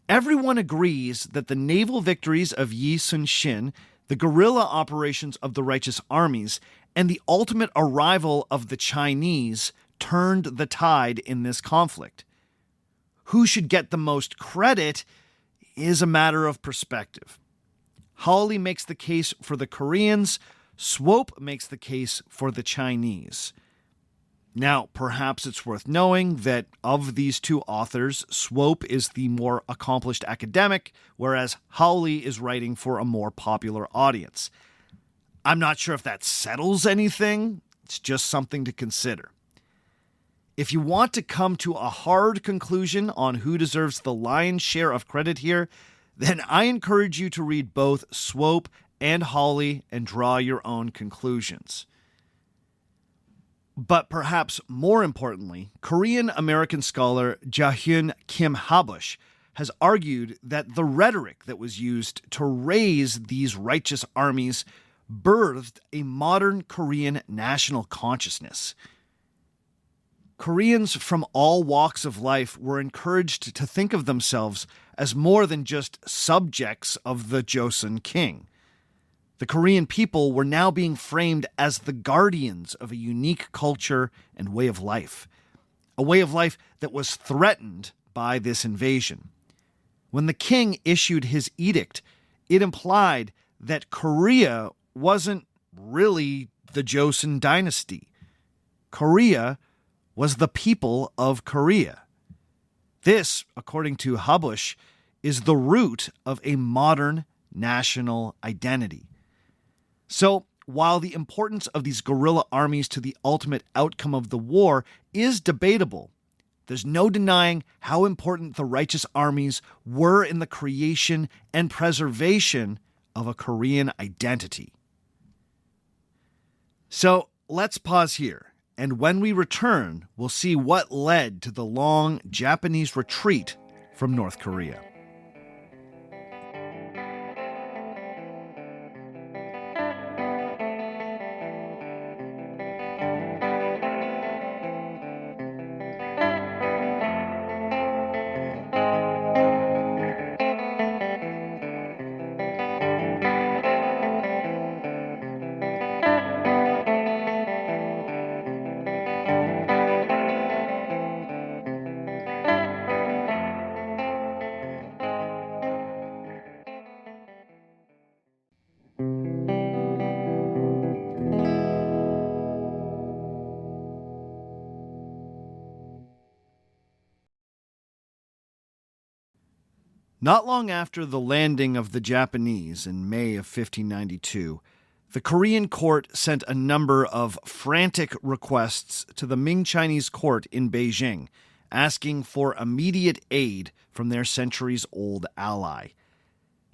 Everyone agrees that the naval victories of Yi Sunsin, the guerrilla operations of the righteous armies, and the ultimate arrival of the Chinese turned the tide in this conflict. Who should get the most credit is a matter of perspective. Hawley makes the case for the Koreans, Swope makes the case for the Chinese. Now, perhaps it's worth knowing that of these two authors, Swope is the more accomplished academic, whereas Hawley is writing for a more popular audience. I'm not sure if that settles anything. It's just something to consider. If you want to come to a hard conclusion on who deserves the lion's share of credit here, then I encourage you to read both Swope and Hawley and draw your own conclusions. But perhaps more importantly, Korean-American scholar Ja-hyun Kim Habush has argued that the rhetoric that was used to raise these righteous armies birthed a modern Korean national consciousness. Koreans from all walks of life were encouraged to think of themselves as more than just subjects of the Joseon king. The Korean people were now being framed as the guardians of a unique culture and way of life, a way of life that was threatened by this invasion. When the king issued his edict, it implied that Korea wasn't really the Joseon dynasty. Korea was the people of Korea. This, according to Habush, is the root of a modern national identity. So, while the importance of these guerrilla armies to the ultimate outcome of the war is debatable, there's no denying how important the righteous armies were in the creation and preservation of a Korean identity. So, let's pause here. And when we return, we'll see what led to the long Japanese retreat from North Korea. Not long after the landing of the Japanese in May of 1592, the Korean court sent a number of frantic requests to the Ming Chinese court in Beijing, asking for immediate aid from their centuries-old ally.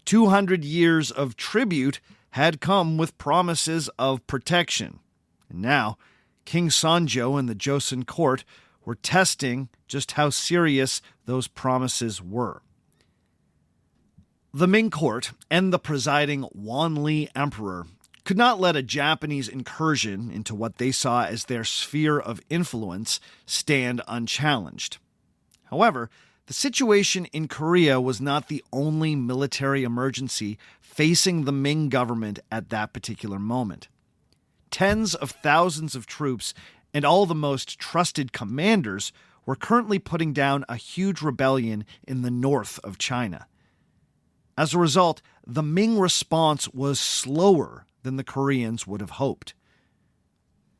200 years of tribute had come with promises of protection. And now, King Sanjo and the Joseon court were were testing just how serious those promises were. The Ming court and the presiding Wanli emperor could not let a Japanese incursion into what they saw as their sphere of influence stand unchallenged. However, the situation in Korea was not the only military emergency facing the Ming government at that particular moment. Tens of thousands of troops and all the most trusted commanders were currently putting down a huge rebellion in the north of China. As a result, the Ming response was slower than the Koreans would have hoped.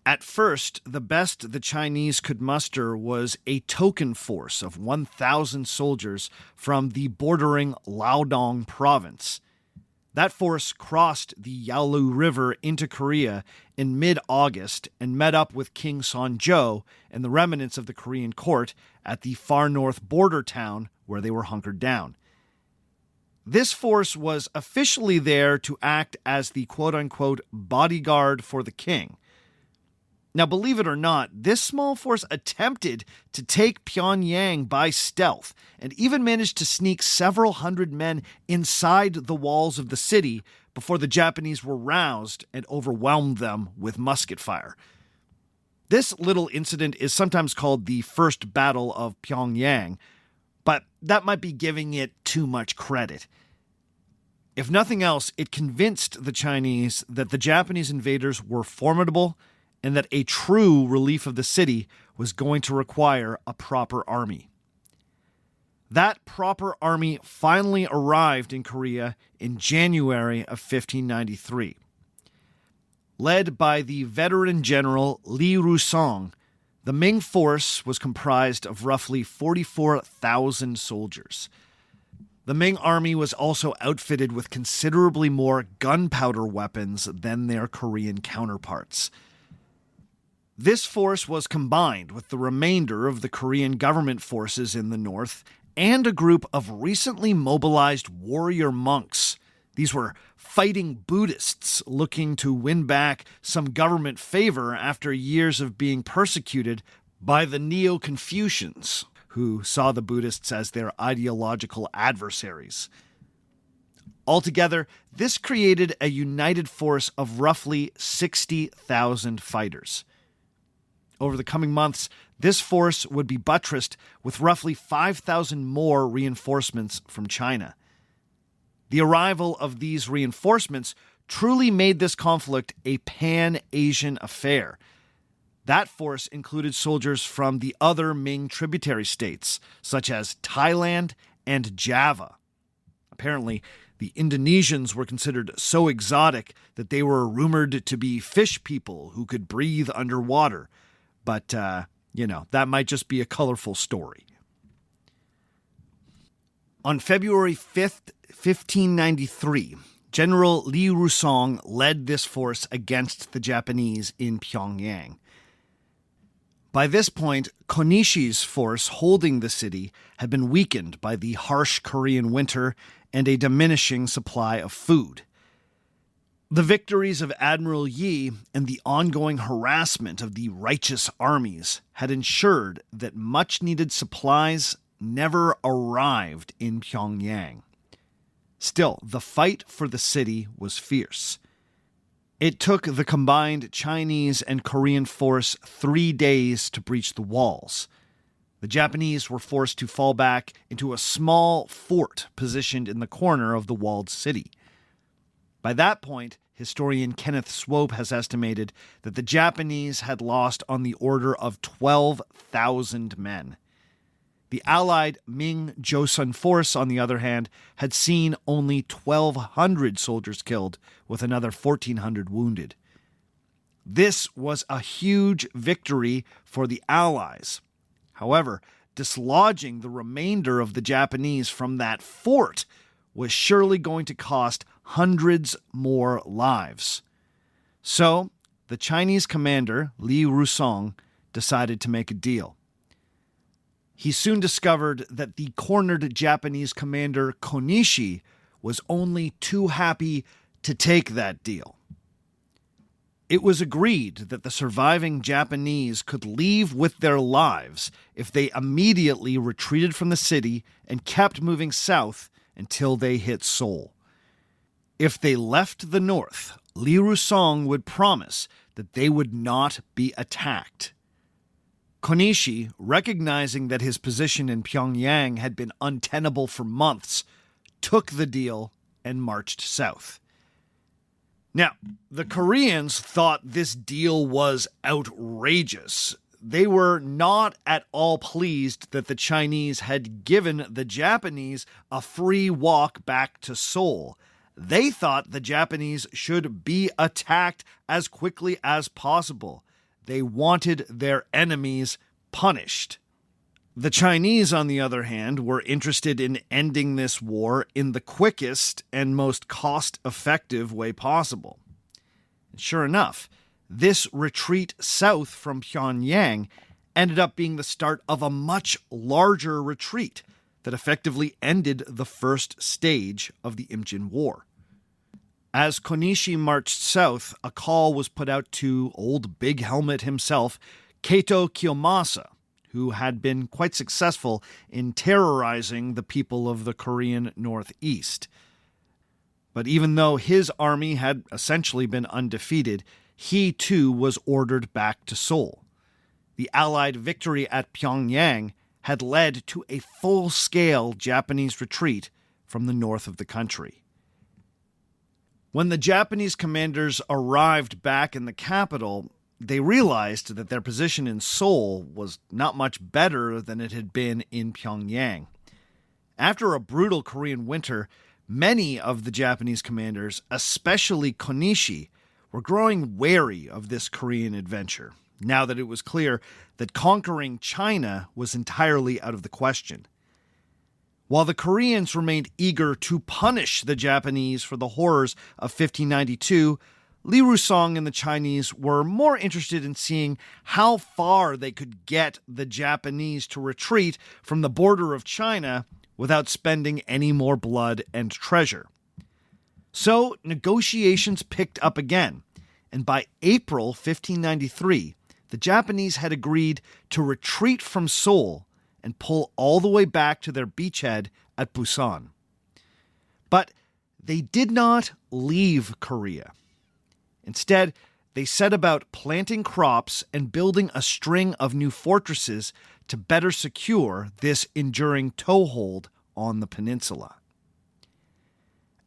At first, the best the Chinese could muster was a token force of 1,000 soldiers from the bordering Liaodong province. That force crossed the Yalu River into Korea in mid-August and met up with King Sonjo and the remnants of the Korean court at the far north border town where they were hunkered down. This force was officially there to act as the quote-unquote bodyguard for the king. Now, believe it or not, this small force attempted to take Pyongyang by stealth and even managed to sneak several hundred men inside the walls of the city before the Japanese were roused and overwhelmed them with musket fire. This little incident is sometimes called the First Battle of Pyongyang, but that might be giving it too much credit. If nothing else, it convinced the Chinese that the Japanese invaders were formidable and that a true relief of the city was going to require a proper army. That proper army finally arrived in Korea in January of 1593. Led by the veteran general Li Rusong, the Ming force was comprised of roughly 44,000 soldiers. The Ming army was also outfitted with considerably more gunpowder weapons than their Korean counterparts. This force was combined with the remainder of the Korean government forces in the north and a group of recently mobilized warrior monks. These were fighting Buddhists looking to win back some government favor after years of being persecuted by the Neo-Confucians, who saw the Buddhists as their ideological adversaries. Altogether, this created a united force of roughly 60,000 fighters. Over the coming months, this force would be buttressed with roughly 5,000 more reinforcements from China. The arrival of these reinforcements truly made this conflict a pan-Asian affair. That force included soldiers from the other Ming tributary states, such as Thailand and Java. Apparently, the Indonesians were considered so exotic that they were rumored to be fish people who could breathe underwater. But, that might just be a colorful story. On February 5th, 1593, General Li Rusong led this force against the Japanese in Pyongyang. By this point, Konishi's force holding the city had been weakened by the harsh Korean winter and a diminishing supply of food. The victories of Admiral Yi and the ongoing harassment of the righteous armies had ensured that much-needed supplies never arrived in Pyongyang. Still, the fight for the city was fierce. It took the combined Chinese and Korean force 3 days to breach the walls. The Japanese were forced to fall back into a small fort positioned in the corner of the walled city. By that point, historian Kenneth Swope has estimated that the Japanese had lost on the order of 12,000 men. The allied Ming Joseon force, on the other hand, had seen only 1,200 soldiers killed, with another 1,400 wounded. This was a huge victory for the Allies. However, dislodging the remainder of the Japanese from that fort was surely going to cost hundreds more lives. So, the Chinese commander, Li Rusong, decided to make a deal. He soon discovered that the cornered Japanese commander Konishi was only too happy to take that deal. It was agreed that the surviving Japanese could leave with their lives if they immediately retreated from the city and kept moving south until they hit Seoul. If they left the north, Li Rusong would promise that they would not be attacked. Konishi, recognizing that his position in Pyongyang had been untenable for months, took the deal and marched south. Now, the Koreans thought this deal was outrageous. They were not at all pleased that the Chinese had given the Japanese a free walk back to Seoul. They thought the Japanese should be attacked as quickly as possible. They wanted their enemies punished. The Chinese, on the other hand, were interested in ending this war in the quickest and most cost-effective way possible. And sure enough, this retreat south from Pyongyang ended up being the start of a much larger retreat that effectively ended the first stage of the Imjin War. As Konishi marched south, a call was put out to Old Big Helmet himself, Kato Kiyomasa, who had been quite successful in terrorizing the people of the Korean Northeast. But even though his army had essentially been undefeated, he too was ordered back to Seoul. The Allied victory at Pyongyang had led to a full-scale Japanese retreat from the north of the country. When the Japanese commanders arrived back in the capital, they realized that their position in Seoul was not much better than it had been in Pyongyang. After a brutal Korean winter, many of the Japanese commanders, especially Konishi, were growing wary of this Korean adventure, now that it was clear that conquering China was entirely out of the question. While the Koreans remained eager to punish the Japanese for the horrors of 1592, Li Rusong and the Chinese were more interested in seeing how far they could get the Japanese to retreat from the border of China without spending any more blood and treasure. So negotiations picked up again, and by April 1593, the Japanese had agreed to retreat from Seoul and pull all the way back to their beachhead at Busan. But they did not leave Korea. Instead, they set about planting crops and building a string of new fortresses to better secure this enduring toehold on the peninsula.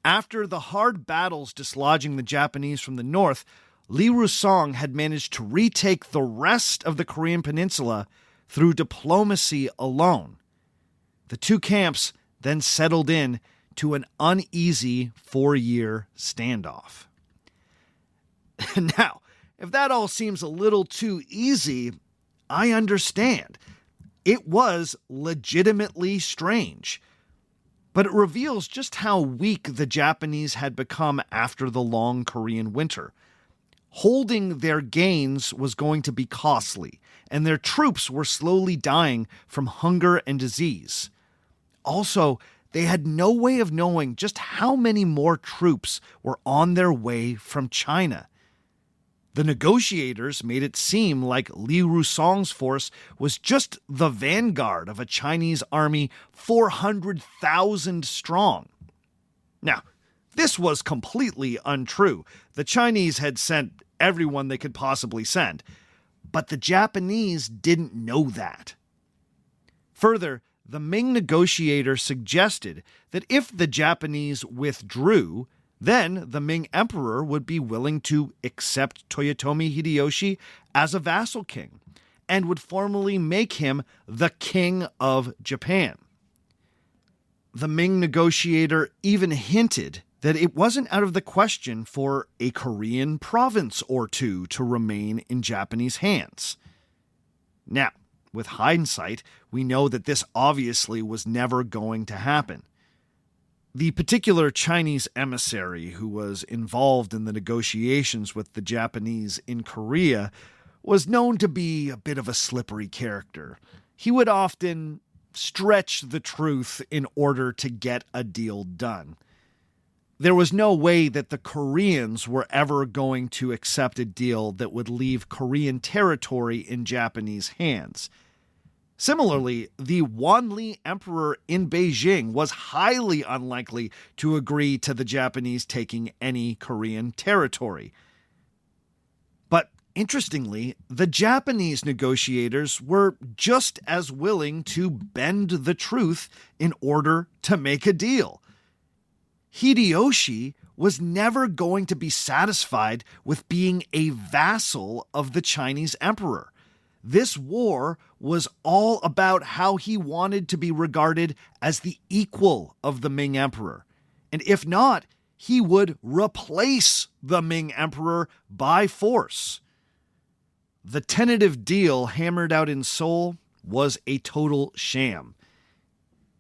After the hard battles dislodging the Japanese from the north, Li Rusong had managed to retake the rest of the Korean peninsula through diplomacy alone. The two camps then settled in to an uneasy 4-year standoff. Now, if that all seems a little too easy, I understand. It was legitimately strange. But it reveals just how weak the Japanese had become after the long Korean winter. Holding their gains was going to be costly, and their troops were slowly dying from hunger and disease. Also, they had no way of knowing just how many more troops were on their way from China. The negotiators made it seem like Li Rusong's force was just the vanguard of a Chinese army 400,000 strong. Now, this was completely untrue. The Chinese had sent everyone they could possibly send, but the Japanese didn't know that. Further, the Ming negotiator suggested that if the Japanese withdrew, then the Ming emperor would be willing to accept Toyotomi Hideyoshi as a vassal king and would formally make him the King of Japan. The Ming negotiator even hinted that it wasn't out of the question for a Korean province or two to remain in Japanese hands. Now, with hindsight, we know that this obviously was never going to happen. The particular Chinese emissary who was involved in the negotiations with the Japanese in Korea was known to be a bit of a slippery character. He would often stretch the truth in order to get a deal done. There was no way that the Koreans were ever going to accept a deal that would leave Korean territory in Japanese hands. Similarly, the Wanli Emperor in Beijing was highly unlikely to agree to the Japanese taking any Korean territory. But interestingly, the Japanese negotiators were just as willing to bend the truth in order to make a deal. Hideyoshi was never going to be satisfied with being a vassal of the Chinese emperor. This war was all about how he wanted to be regarded as the equal of the Ming emperor. And if not, he would replace the Ming emperor by force. The tentative deal hammered out in Seoul was a total sham.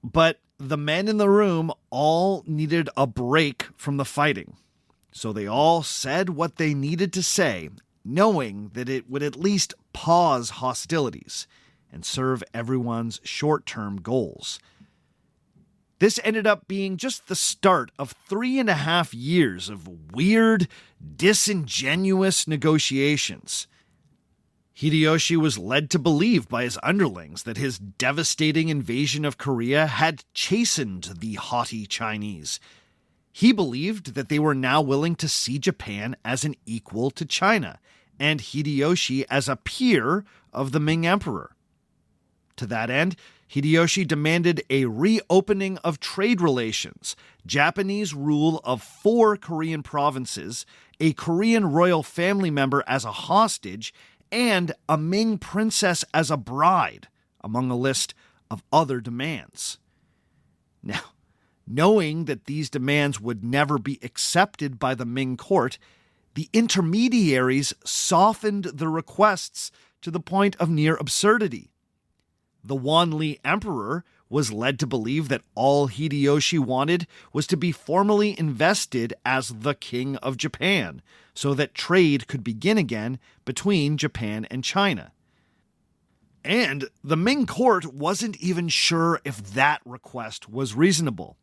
But the men in the room all needed a break from the fighting. So they all said what they needed to say, knowing that it would at least pause hostilities and serve everyone's short-term goals. This ended up being just the start of 3.5 years of weird, disingenuous negotiations. Hideyoshi was led to believe by his underlings that his devastating invasion of Korea had chastened the haughty Chinese. He believed that they were now willing to see Japan as an equal to China, and Hideyoshi as a peer of the Ming Emperor. To that end, Hideyoshi demanded a reopening of trade relations, Japanese rule of 4 Korean provinces, a Korean royal family member as a hostage, and a Ming princess as a bride, among a list of other demands. Now, knowing that these demands would never be accepted by the Ming court, the intermediaries softened the requests to the point of near absurdity. The Wanli Emperor was led to believe that all Hideyoshi wanted was to be formally invested as the King of Japan, so that trade could begin again between Japan and China. And the Ming court wasn't even sure if that request was reasonable.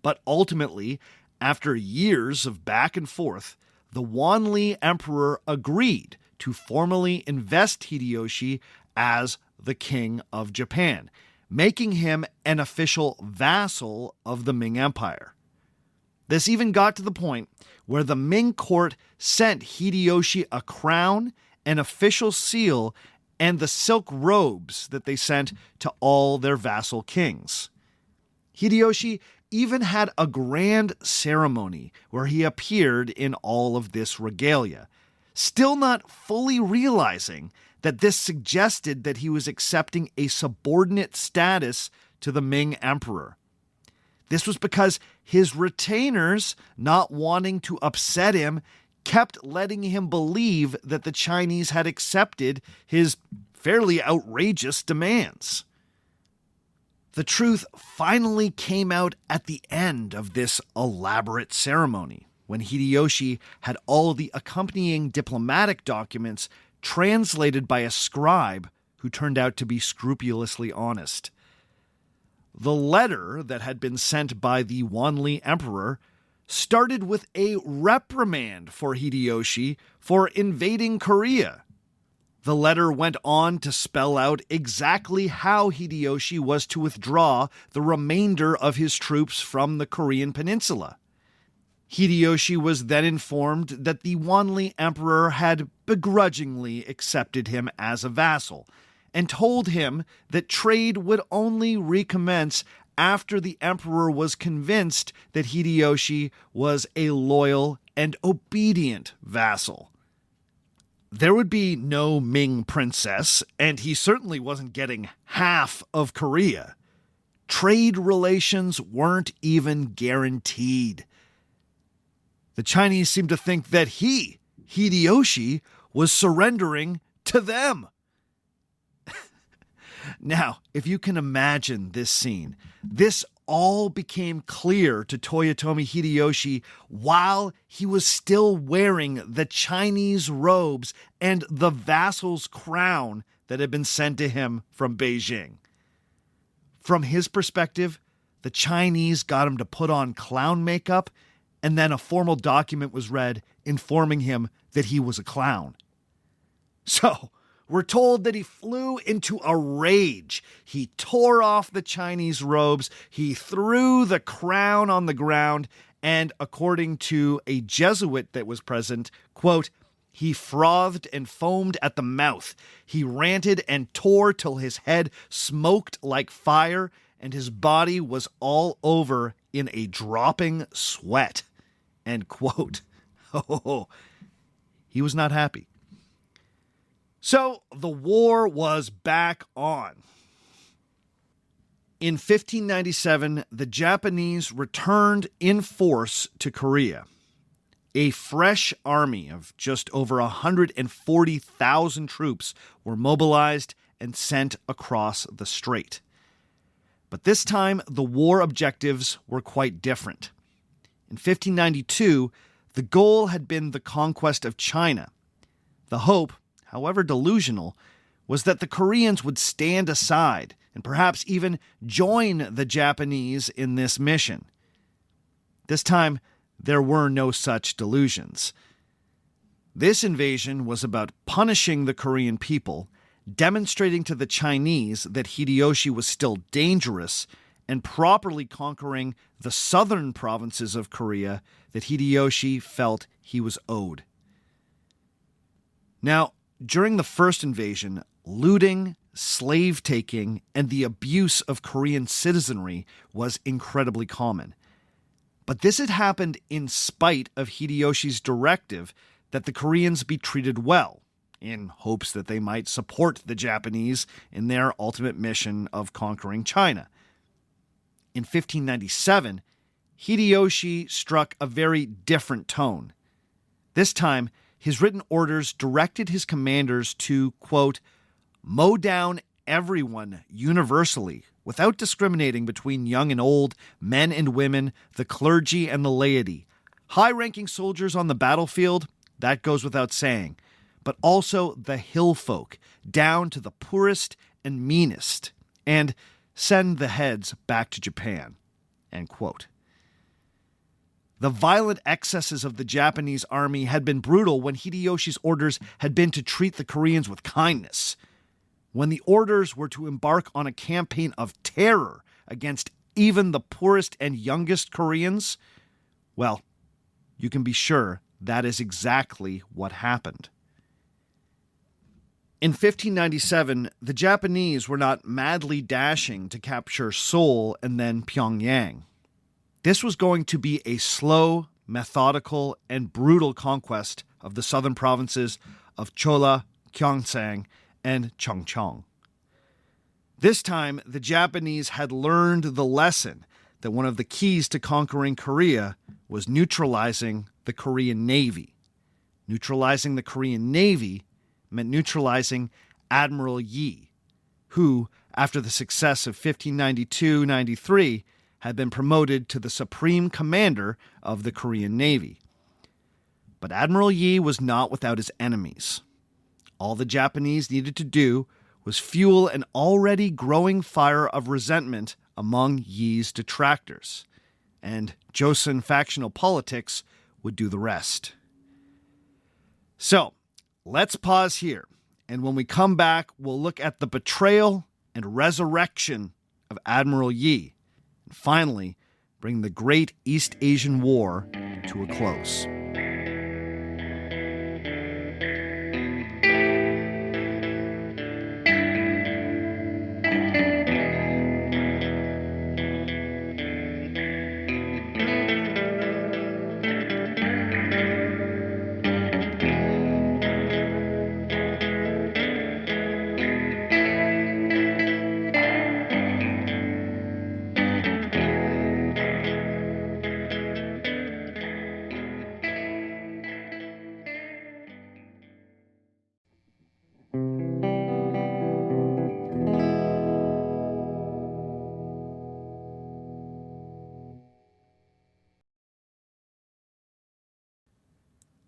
But ultimately, after years of back and forth, the Wanli Emperor agreed to formally invest Hideyoshi as the King of Japan, making him an official vassal of the Ming Empire. This even got to the point where the Ming court sent Hideyoshi a crown, an official seal, and the silk robes that they sent to all their vassal kings. Hideyoshi even had a grand ceremony where he appeared in all of this regalia, still not fully realizing that this suggested that he was accepting a subordinate status to the Ming emperor. This was because his retainers, not wanting to upset him, kept letting him believe that the Chinese had accepted his fairly outrageous demands. The truth finally came out at the end of this elaborate ceremony, when Hideyoshi had all the accompanying diplomatic documents translated by a scribe who turned out to be scrupulously honest. The letter that had been sent by the Wanli Emperor started with a reprimand for Hideyoshi for invading Korea. The letter went on to spell out exactly how Hideyoshi was to withdraw the remainder of his troops from the Korean peninsula. Hideyoshi was then informed that the Wanli Emperor had begrudgingly accepted him as a vassal, and told him that trade would only recommence after the emperor was convinced that Hideyoshi was a loyal and obedient vassal. There would be no Ming princess, and he certainly wasn't getting half of Korea. Trade relations weren't even guaranteed. The Chinese seemed to think that he, Hideyoshi, was surrendering to them. Now, if you can imagine this scene, this all became clear to Toyotomi Hideyoshi while he was still wearing the Chinese robes and the vassal's crown that had been sent to him from Beijing. From his perspective, the Chinese got him to put on clown makeup and then a formal document was read informing him that he was a clown. So, we're told that he flew into a rage. He tore off the Chinese robes, he threw the crown on the ground, and according to a Jesuit that was present, quote, he frothed and foamed at the mouth. He ranted and tore till his head smoked like fire, and his body was all over in a dropping sweat. End quote. Oh, he was not happy. So the war was back on. In 1597, the Japanese returned in force to Korea. A fresh army of just over 140,000 troops were mobilized and sent across the strait. But this time, the war objectives were quite different. In 1592, the goal had been the conquest of China. The hope, however delusional, was that the Koreans would stand aside and perhaps even join the Japanese in this mission. This time, there were no such delusions. This invasion was about punishing the Korean people, demonstrating to the Chinese that Hideyoshi was still dangerous, and properly conquering the southern provinces of Korea that Hideyoshi felt he was owed. Now, during the first invasion, looting, slave-taking, and the abuse of Korean citizenry was incredibly common. But this had happened in spite of Hideyoshi's directive that the Koreans be treated well, in hopes that they might support the Japanese in their ultimate mission of conquering China. In 1597, Hideyoshi struck a very different tone. This time, his written orders directed his commanders to, quote, mow down everyone universally, without discriminating between young and old, men and women, the clergy and the laity. High-ranking soldiers on the battlefield, that goes without saying, but also the hill folk, down to the poorest and meanest, and send the heads back to Japan. End quote. The violent excesses of the Japanese army had been brutal when Hideyoshi's orders had been to treat the Koreans with kindness. When the orders were to embark on a campaign of terror against even the poorest and youngest Koreans, well, you can be sure that is exactly what happened. In 1597, the Japanese were not madly dashing to capture Seoul and then Pyongyang. This was going to be a slow, methodical, and brutal conquest of the southern provinces of Chola, Gyeongsang, and Cheongcheong. This time, the Japanese had learned the lesson that one of the keys to conquering Korea was neutralizing the Korean Navy. Neutralizing the Korean Navy meant neutralizing Admiral Yi, who, after the success of 1592-93, had been promoted to the supreme commander of the Korean Navy. But Admiral Yi was not without his enemies. All the Japanese needed to do was fuel an already growing fire of resentment among Yi's detractors, and Joseon factional politics would do the rest. So, let's pause here, and when we come back, we'll look at the betrayal and resurrection of Admiral Yi, and finally bring the Great East Asian War to a close.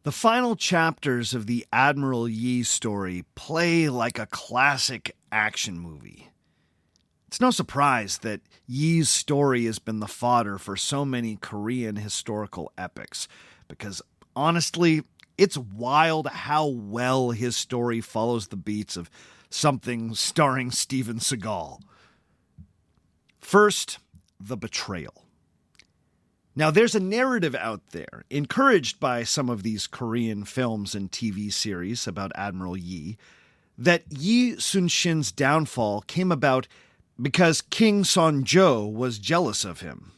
The final chapters of the Admiral Yi story play like a classic action movie. It's no surprise that Yi's story has been the fodder for so many Korean historical epics, because honestly, it's wild how well his story follows the beats of something starring Steven Seagal. First, the betrayal. Now, there's a narrative out there, encouraged by some of these Korean films and TV series about Admiral Yi, that Yi Sunsin's downfall came about because King Sonjo was jealous of him.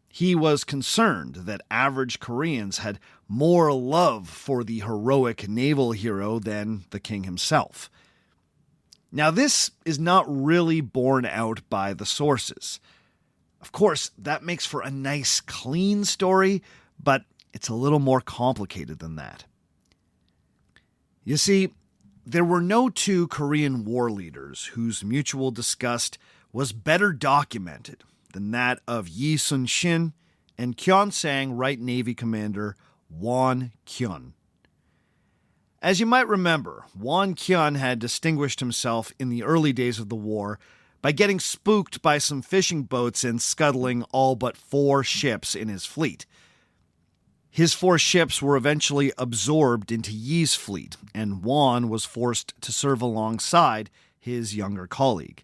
He was concerned that average Koreans had more love for the heroic naval hero than the king himself. Now, this is not really borne out by the sources. Of course, that makes for a nice, clean story, but it's a little more complicated than that. You see, there were no two Korean war leaders whose mutual disgust was better documented than that of Yi Sunsin and Kyongsang Right Navy Commander Won Kyun. As you might remember, Won Kyun had distinguished himself in the early days of the war by getting spooked by some fishing boats and scuttling all but 4 ships in his fleet. His 4 ships were eventually absorbed into Yi's fleet, and Won was forced to serve alongside his younger colleague.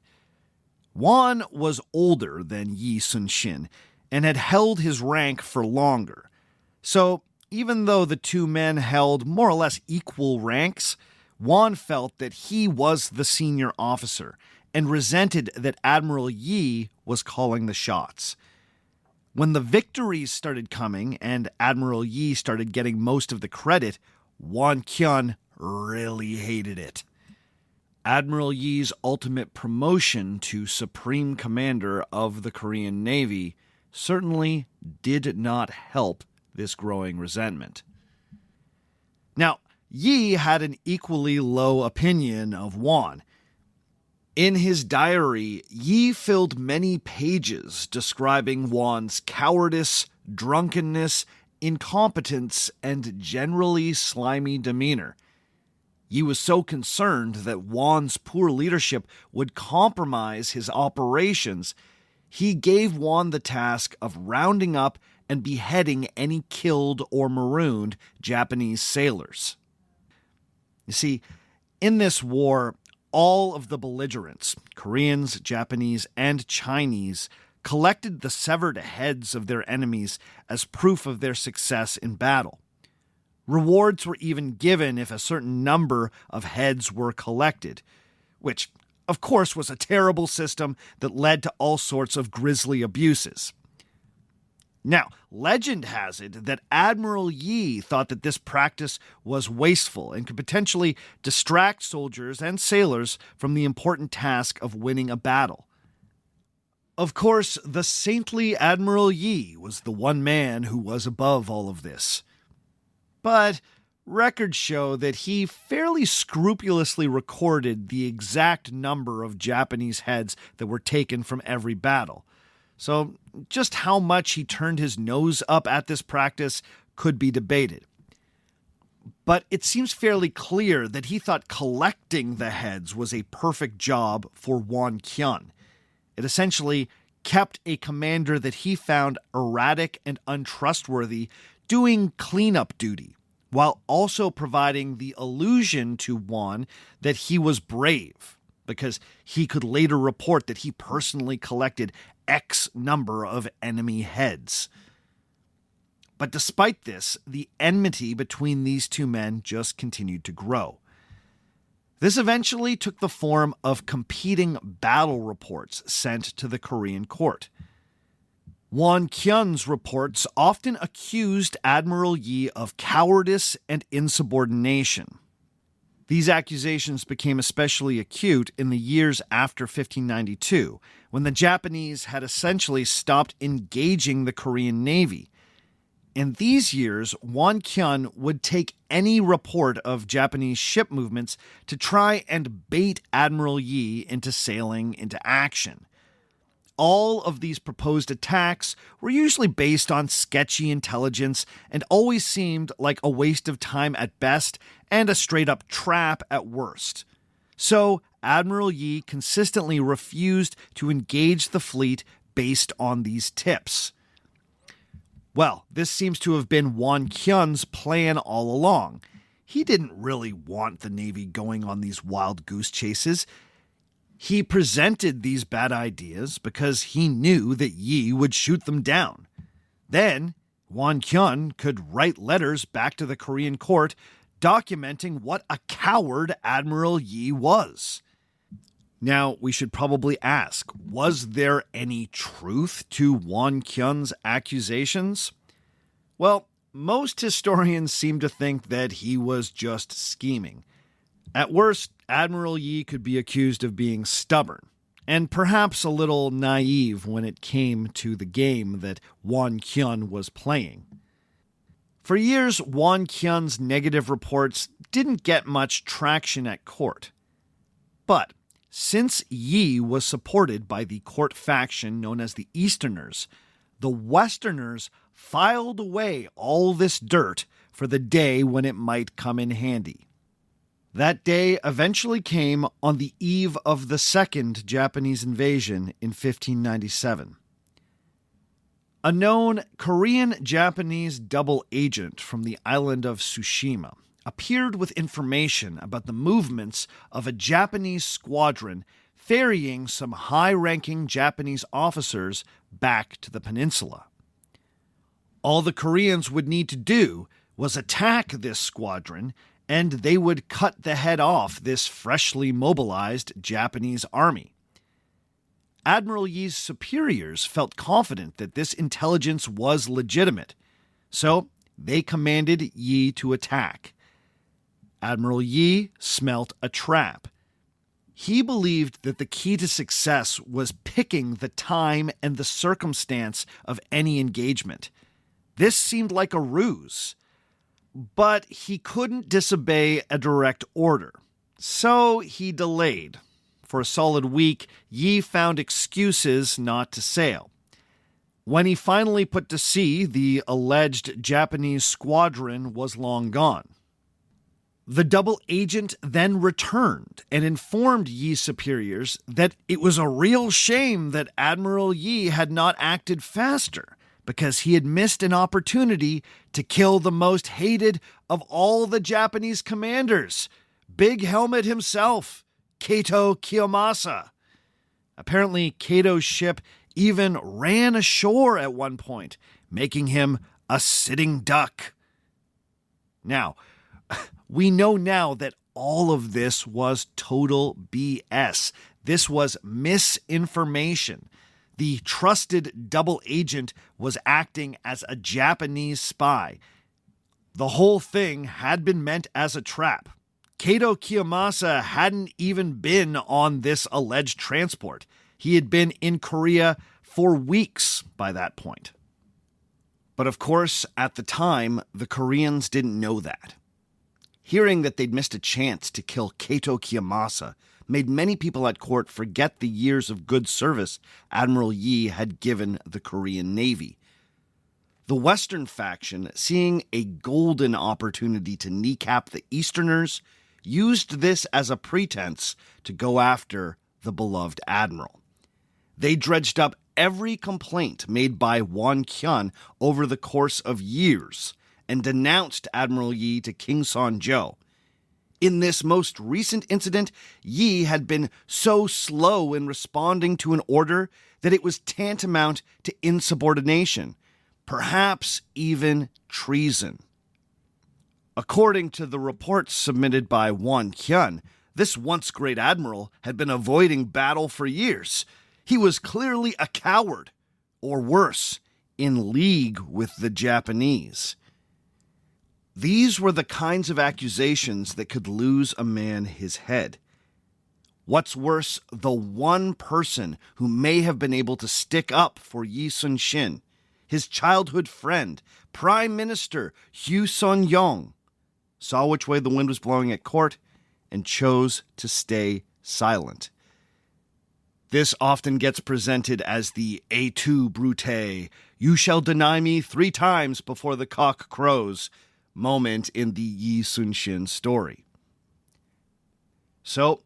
Won was older than Yi Sunsin and had held his rank for longer. So, even though the two men held more or less equal ranks, Won felt that he was the senior officer and resented that Admiral Yi was calling the shots. When the victories started coming and Admiral Yi started getting most of the credit, Won Kyun really hated it. Admiral Yi's ultimate promotion to Supreme Commander of the Korean Navy certainly did not help this growing resentment. Now, Yi had an equally low opinion of Won. In his diary, Yi filled many pages describing Won's cowardice, drunkenness, incompetence, and generally slimy demeanor. Yi was so concerned that Won's poor leadership would compromise his operations, he gave Won the task of rounding up and beheading any killed or marooned Japanese sailors. You see, in this war, all of the belligerents, Koreans, Japanese, and Chinese, collected the severed heads of their enemies as proof of their success in battle. Rewards were even given if a certain number of heads were collected, which, of course, was a terrible system that led to all sorts of grisly abuses. Now, legend has it that Admiral Yi thought that this practice was wasteful and could potentially distract soldiers and sailors from the important task of winning a battle. Of course, the saintly Admiral Yi was the one man who was above all of this. But records show that he fairly scrupulously recorded the exact number of Japanese heads that were taken from every battle. So just how much he turned his nose up at this practice could be debated. But it seems fairly clear that he thought collecting the heads was a perfect job for Won Kyun. It essentially kept a commander that he found erratic and untrustworthy doing cleanup duty, while also providing the illusion to Won that he was brave, because he could later report that he personally collected X number of enemy heads. But despite this, the enmity between these two men just continued to grow. This eventually took the form of competing battle reports sent to the Korean court. Won Kyun's reports often accused Admiral Yi of cowardice and insubordination. These accusations became especially acute in the years after 1592, when the Japanese had essentially stopped engaging the Korean Navy. In these years, Won Kyun would take any report of Japanese ship movements to try and bait Admiral Yi into sailing into action. All of these proposed attacks were usually based on sketchy intelligence and always seemed like a waste of time at best and a straight-up trap at worst. So Admiral Yi consistently refused to engage the fleet based on these tips. Well, this seems to have been Won Kyun's plan all along. He didn't really want the Navy going on these wild goose chases. He presented these bad ideas because he knew that Yi would shoot them down. Then, Won Kyun could write letters back to the Korean court documenting what a coward Admiral Yi was. Now, we should probably ask, was there any truth to Won Kyun's accusations? Well, most historians seem to think that he was just scheming. At worst, Admiral Yi could be accused of being stubborn, and perhaps a little naive when it came to the game that Won Kyun was playing. For years, Won Kyun's negative reports didn't get much traction at court. But since Yi was supported by the court faction known as the Easterners, the Westerners filed away all this dirt for the day when it might come in handy. That day eventually came on the eve of the second Japanese invasion in 1597. A known Korean-Japanese double agent from the island of Tsushima appeared with information about the movements of a Japanese squadron ferrying some high-ranking Japanese officers back to the peninsula. All the Koreans would need to do was attack this squadron, and they would cut the head off this freshly mobilized Japanese army. Admiral Yi's superiors felt confident that this intelligence was legitimate, so they commanded Yi to attack. Admiral Yi smelt a trap. He believed that the key to success was picking the time and the circumstance of any engagement. This seemed like a ruse, but he couldn't disobey a direct order, so he delayed. For a solid week, Yi found excuses not to sail. When he finally put to sea, the alleged Japanese squadron was long gone. The double agent then returned and informed Yi's superiors that it was a real shame that Admiral Yi had not acted faster, because he had missed an opportunity to kill the most hated of all the Japanese commanders, Big Helmet himself, Kato Kiyomasa. Apparently, Kato's ship even ran ashore at one point, making him a sitting duck. Now, we know now that all of this was total BS. This was misinformation. The trusted double agent was acting as a Japanese spy. The whole thing had been meant as a trap. Kato Kiyomasa hadn't even been on this alleged transport. He had been in Korea for weeks by that point. But of course, at the time, the Koreans didn't know that. Hearing that they'd missed a chance to kill Kato Kiyomasa made many people at court forget the years of good service Admiral Yi had given the Korean Navy. The Western faction, seeing a golden opportunity to kneecap the Easterners, used this as a pretense to go after the beloved admiral. They dredged up every complaint made by Won Kyun over the course of years and denounced Admiral Yi to King Sonjo. In this most recent incident, Yi had been so slow in responding to an order that it was tantamount to insubordination, perhaps even treason. According to the reports submitted by Won Kyun, this once great admiral had been avoiding battle for years. He was clearly a coward, or worse, in league with the Japanese. These were the kinds of accusations that could lose a man his head. What's worse, the one person who may have been able to stick up for Yi Sunsin, his childhood friend, Prime Minister Hyu Son-yong, saw which way the wind was blowing at court and chose to stay silent. This often gets presented as the et tu, Brute, you shall deny me 3 times before the cock crows moment in the Yi Sunsin story. So,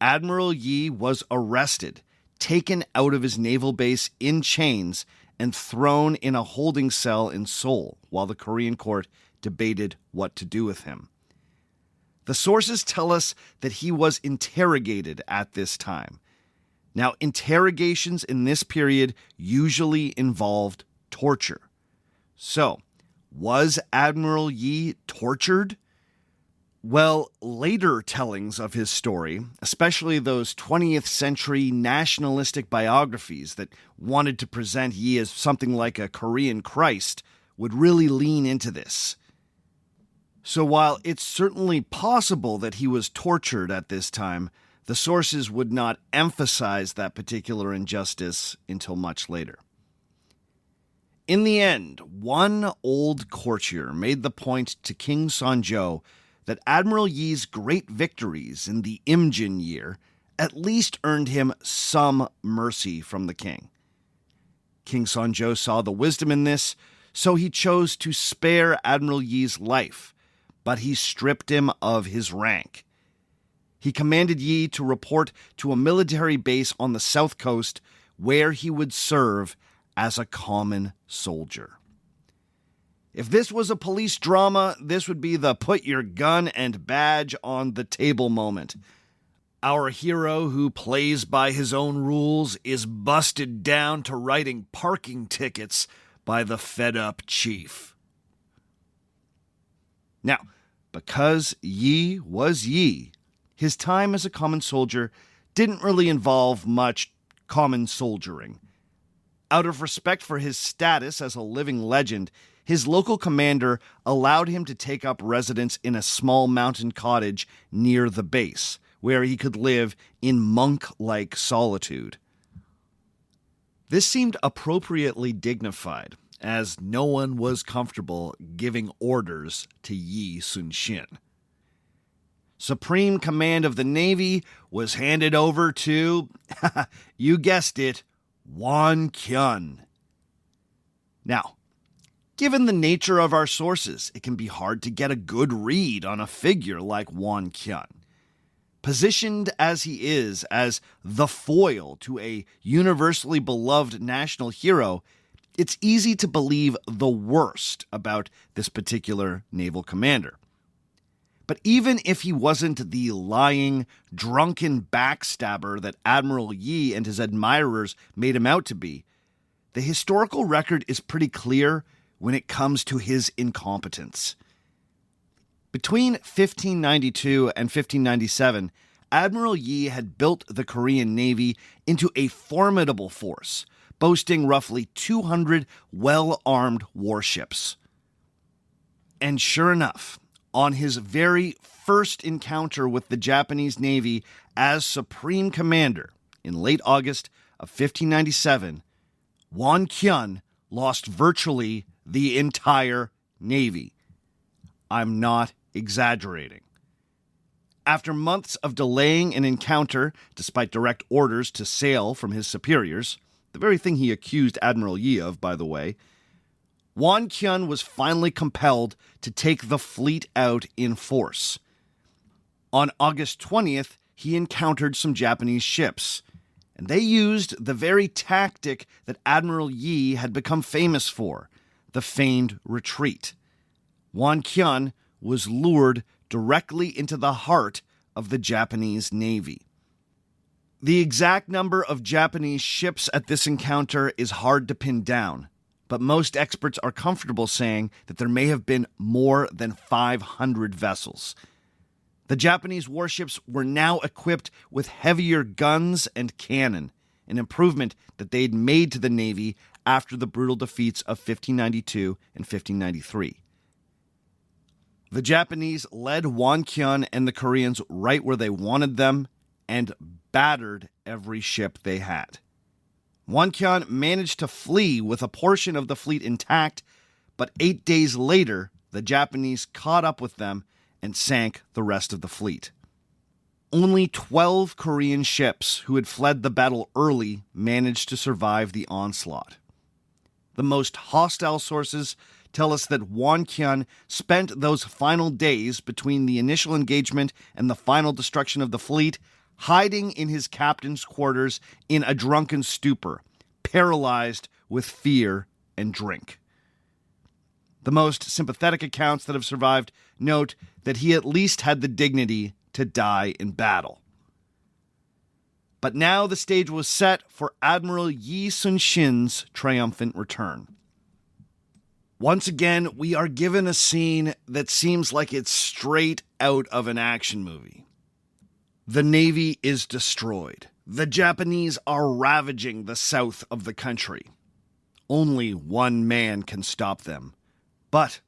Admiral Yi was arrested, taken out of his naval base in chains, and thrown in a holding cell in Seoul while the Korean court debated what to do with him. The sources tell us that he was interrogated at this time. Now, interrogations in this period usually involved torture. So, was Admiral Yi tortured? Well, later tellings of his story, especially those 20th century nationalistic biographies that wanted to present Yi as something like a Korean Christ, would really lean into this. So while it's certainly possible that he was tortured at this time, the sources would not emphasize that particular injustice until much later. In the end, one old courtier made the point to King Sonjo that Admiral Yi's great victories in the Imjin year at least earned him some mercy from the king. King Sonjo saw the wisdom in this, so he chose to spare Admiral Yi's life, but he stripped him of his rank. He commanded Yi to report to a military base on the south coast where he would serve as a common soldier. If this was a police drama, this would be the put your gun and badge on the table moment. Our hero, who plays by his own rules, is busted down to writing parking tickets by the fed-up chief. Now, because Yi was Yi, his time as a common soldier didn't really involve much common soldiering. Out of respect for his status as a living legend, his local commander allowed him to take up residence in a small mountain cottage near the base, where he could live in monk-like solitude. This seemed appropriately dignified, as no one was comfortable giving orders to Yi Sunsin. Supreme command of the Navy was handed over to, you guessed it, Won Kyun. Now, given the nature of our sources, it can be hard to get a good read on a figure like Won Kyun. Positioned as he is as the foil to a universally beloved national hero, it's easy to believe the worst about this particular naval commander. But even if he wasn't the lying, drunken backstabber that Admiral Yi and his admirers made him out to be, the historical record is pretty clear when it comes to his incompetence. Between 1592 and 1597, Admiral Yi had built the Korean Navy into a formidable force, boasting roughly 200 well-armed warships. And sure enough, on his very first encounter with the Japanese Navy as Supreme Commander in late August of 1597, Won Kyun lost virtually the entire Navy. I'm not exaggerating. After months of delaying an encounter, despite direct orders to sail from his superiors, the very thing he accused Admiral Yi of, by the way, Won Kyun was finally compelled to take the fleet out in force. On August 20th, he encountered some Japanese ships, and they used the very tactic that Admiral Yi had become famous for, the feigned retreat. Won Kyun was lured directly into the heart of the Japanese Navy. The exact number of Japanese ships at this encounter is hard to pin down, but most experts are comfortable saying that there may have been more than 500 vessels. The Japanese warships were now equipped with heavier guns and cannon, an improvement that they'd made to the Navy after the brutal defeats of 1592 and 1593. The Japanese led Won Kyun and the Koreans right where they wanted them and battered every ship they had. Won Kyun managed to flee with a portion of the fleet intact, but 8 days later, the Japanese caught up with them and sank the rest of the fleet. Only 12 Korean ships who had fled the battle early managed to survive the onslaught. The most hostile sources tell us that Won Kyun spent those final days between the initial engagement and the final destruction of the fleet hiding in his captain's quarters in a drunken stupor, paralyzed with fear and drink. The most sympathetic accounts that have survived note that he at least had the dignity to die in battle. But now the stage was set for Admiral Yi Sunsin's triumphant return. Once again, we are given a scene that seems like it's straight out of an action movie. The Navy is destroyed. The Japanese are ravaging the south of the country. Only one man can stop them. But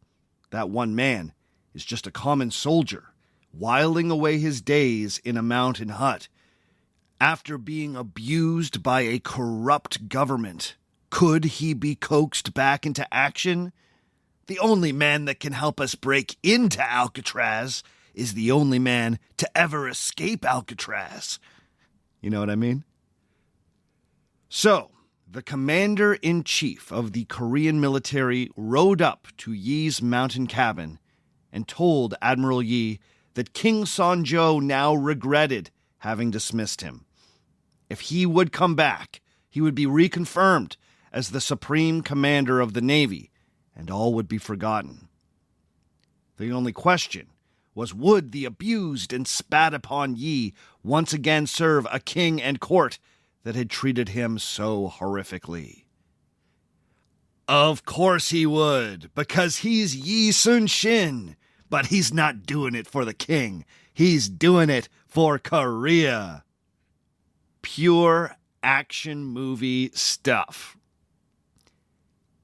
that one man is just a common soldier, whiling away his days in a mountain hut. After being abused by a corrupt government, could he be coaxed back into action? The only man that can help us break into Alcatraz is the only man to ever escape Alcatraz. You know what I mean? So, the commander-in-chief of the Korean military rode up to Yi's mountain cabin and told Admiral Yi that King Sonjo now regretted having dismissed him. If he would come back, he would be reconfirmed as the supreme commander of the Navy, and all would be forgotten. The only question was, would the abused and spat upon Yi once again serve a king and court that had treated him so horrifically? Of course he would, because he's Yi Sunsin, but he's not doing it for the king. He's doing it for Korea. Pure action movie stuff.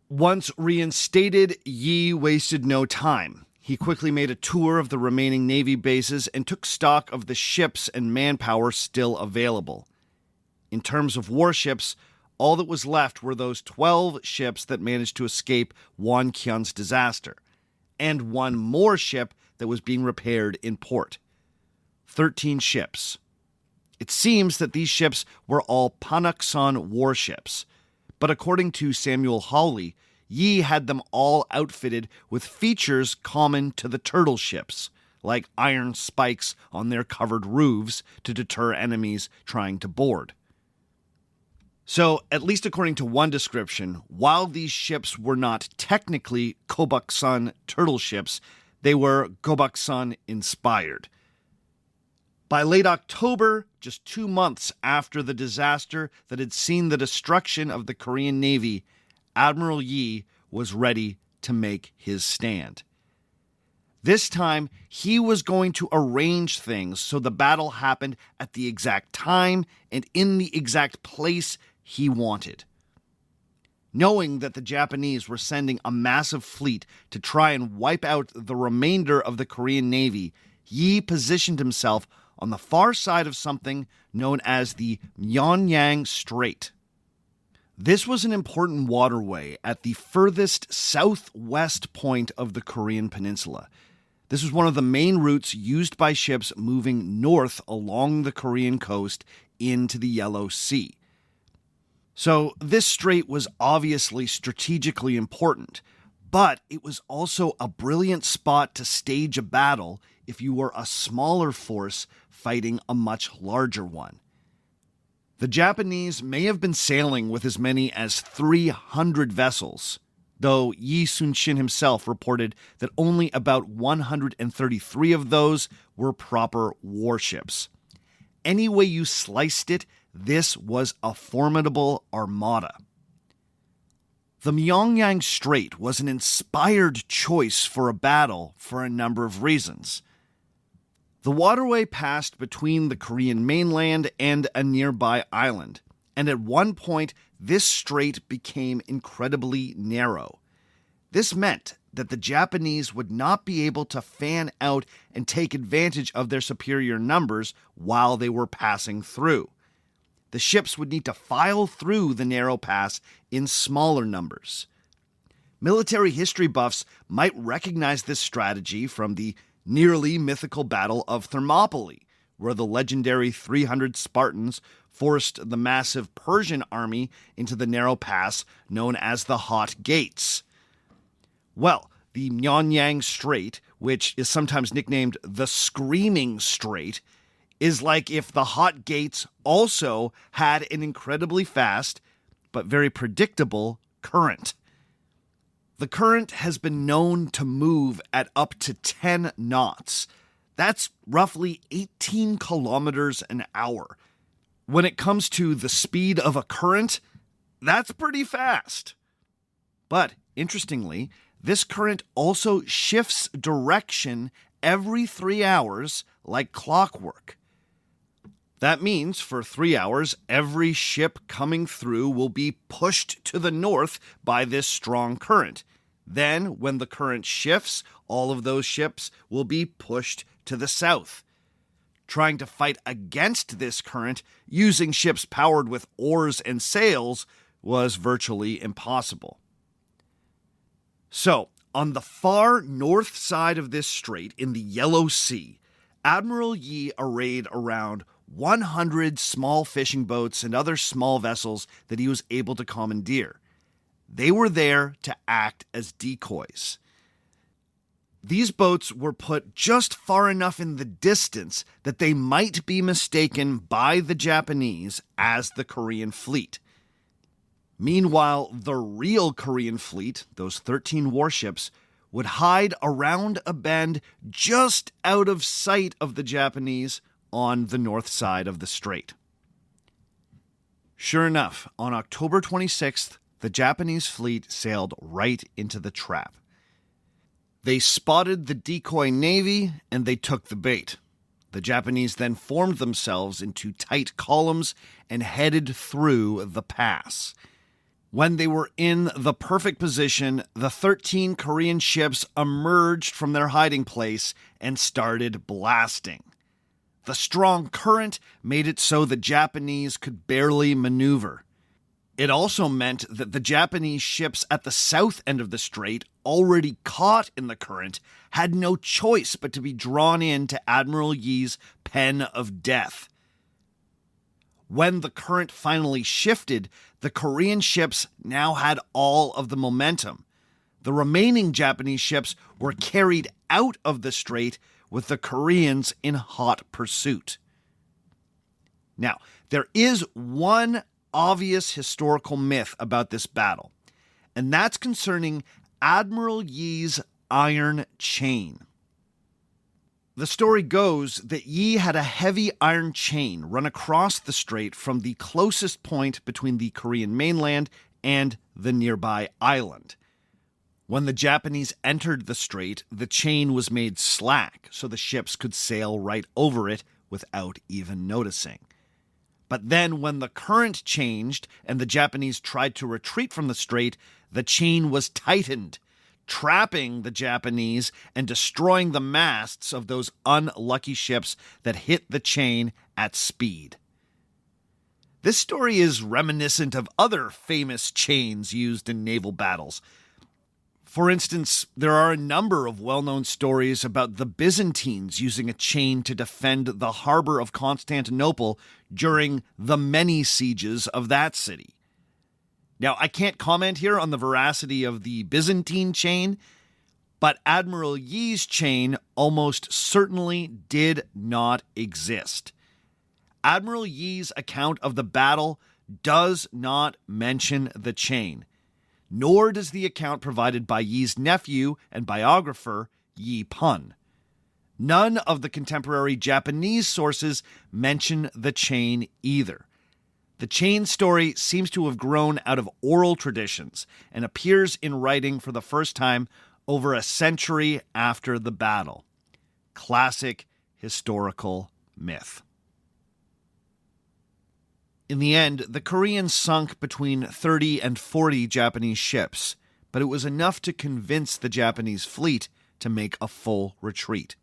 Once reinstated, Yi wasted no time. He quickly made a tour of the remaining Navy bases and took stock of the ships and manpower still available. In terms of warships, all that was left were those 12 ships that managed to escape Wonkyun's disaster, and one more ship that was being repaired in port. 13 ships. It seems that these ships were all Panakson warships, but according to Samuel Hawley, Yi had them all outfitted with features common to the turtle ships, like iron spikes on their covered roofs to deter enemies trying to board. So, at least according to one description, while these ships were not technically Kobuksun turtle ships, they were Kobuksun inspired. By late October, just 2 months after the disaster that had seen the destruction of the Korean Navy, Admiral Yi was ready to make his stand. This time, he was going to arrange things so the battle happened at the exact time and in the exact place he wanted. Knowing that the Japanese were sending a massive fleet to try and wipe out the remainder of the Korean Navy, Yi positioned himself on the far side of something known as the Pyongyang Strait. This was an important waterway at the furthest southwest point of the Korean peninsula. This was one of the main routes used by ships moving north along the Korean coast into the Yellow Sea. So this strait was obviously strategically important, but it was also a brilliant spot to stage a battle if you were a smaller force fighting a much larger one. The Japanese may have been sailing with as many as 300 vessels, though Yi Sunsin himself reported that only about 133 of those were proper warships. Any way you sliced it, this was a formidable armada. The Pyongyang Strait was an inspired choice for a battle for a number of reasons. The waterway passed between the Korean mainland and a nearby island, and at one point this strait became incredibly narrow. This meant that the Japanese would not be able to fan out and take advantage of their superior numbers while they were passing through. The ships would need to file through the narrow pass in smaller numbers. Military history buffs might recognize this strategy from the nearly mythical Battle of Thermopylae, where the legendary 300 Spartans forced the massive Persian army into the narrow pass known as the Hot Gates. Well, the Pyongyang Strait, which is sometimes nicknamed the Screaming Strait, is like if the hot gates also had an incredibly fast, but very predictable current. The current has been known to move at up to 10 knots. That's roughly 18 kilometers an hour. When it comes to the speed of a current, that's pretty fast. But interestingly, this current also shifts direction every 3 hours like clockwork. That means for 3 hours, every ship coming through will be pushed to the north by this strong current. Then, when the current shifts, all of those ships will be pushed to the south. Trying to fight against this current using ships powered with oars and sails was virtually impossible. So, on the far north side of this strait in the Yellow Sea, Admiral Yi arrayed around 100 small fishing boats and other small vessels that he was able to commandeer. They were there to act as decoys. These boats were put just far enough in the distance that they might be mistaken by the Japanese as the Korean fleet. Meanwhile, the real Korean fleet, those 13 warships, would hide around a bend just out of sight of the Japanese on the north side of the strait. Sure enough, on October 26th, the Japanese fleet sailed right into the trap. They spotted the decoy navy and they took the bait. The Japanese then formed themselves into tight columns and headed through the pass. When they were in the perfect position, the 13 Korean ships emerged from their hiding place and started blasting. The strong current made it so the Japanese could barely maneuver. It also meant that the Japanese ships at the south end of the strait, already caught in the current, had no choice but to be drawn into Admiral Yi's pen of death. When the current finally shifted, the Korean ships now had all of the momentum. The remaining Japanese ships were carried out of the strait with the Koreans in hot pursuit. Now, there is one obvious historical myth about this battle, and that's concerning Admiral Yi's iron chain. The story goes that Yi had a heavy iron chain run across the strait from the closest point between the Korean mainland and the nearby island. When the Japanese entered the strait, the chain was made slack so the ships could sail right over it without even noticing. But then when the current changed and the Japanese tried to retreat from the strait, the chain was tightened, trapping the Japanese and destroying the masts of those unlucky ships that hit the chain at speed. This story is reminiscent of other famous chains used in naval battles. For instance, there are a number of well-known stories about the Byzantines using a chain to defend the harbor of Constantinople during the many sieges of that city. Now, I can't comment here on the veracity of the Byzantine chain, but Admiral Yi's chain almost certainly did not exist. Admiral Yi's account of the battle does not mention the chain, nor does the account provided by Yi's nephew and biographer, Yi Pun. None of the contemporary Japanese sources mention the chain either. The chain story seems to have grown out of oral traditions and appears in writing for the first time over a century after the battle. Classic historical myth. In the end, the Koreans sunk between 30 and 40 Japanese ships, but it was enough to convince the Japanese fleet to make a full retreat.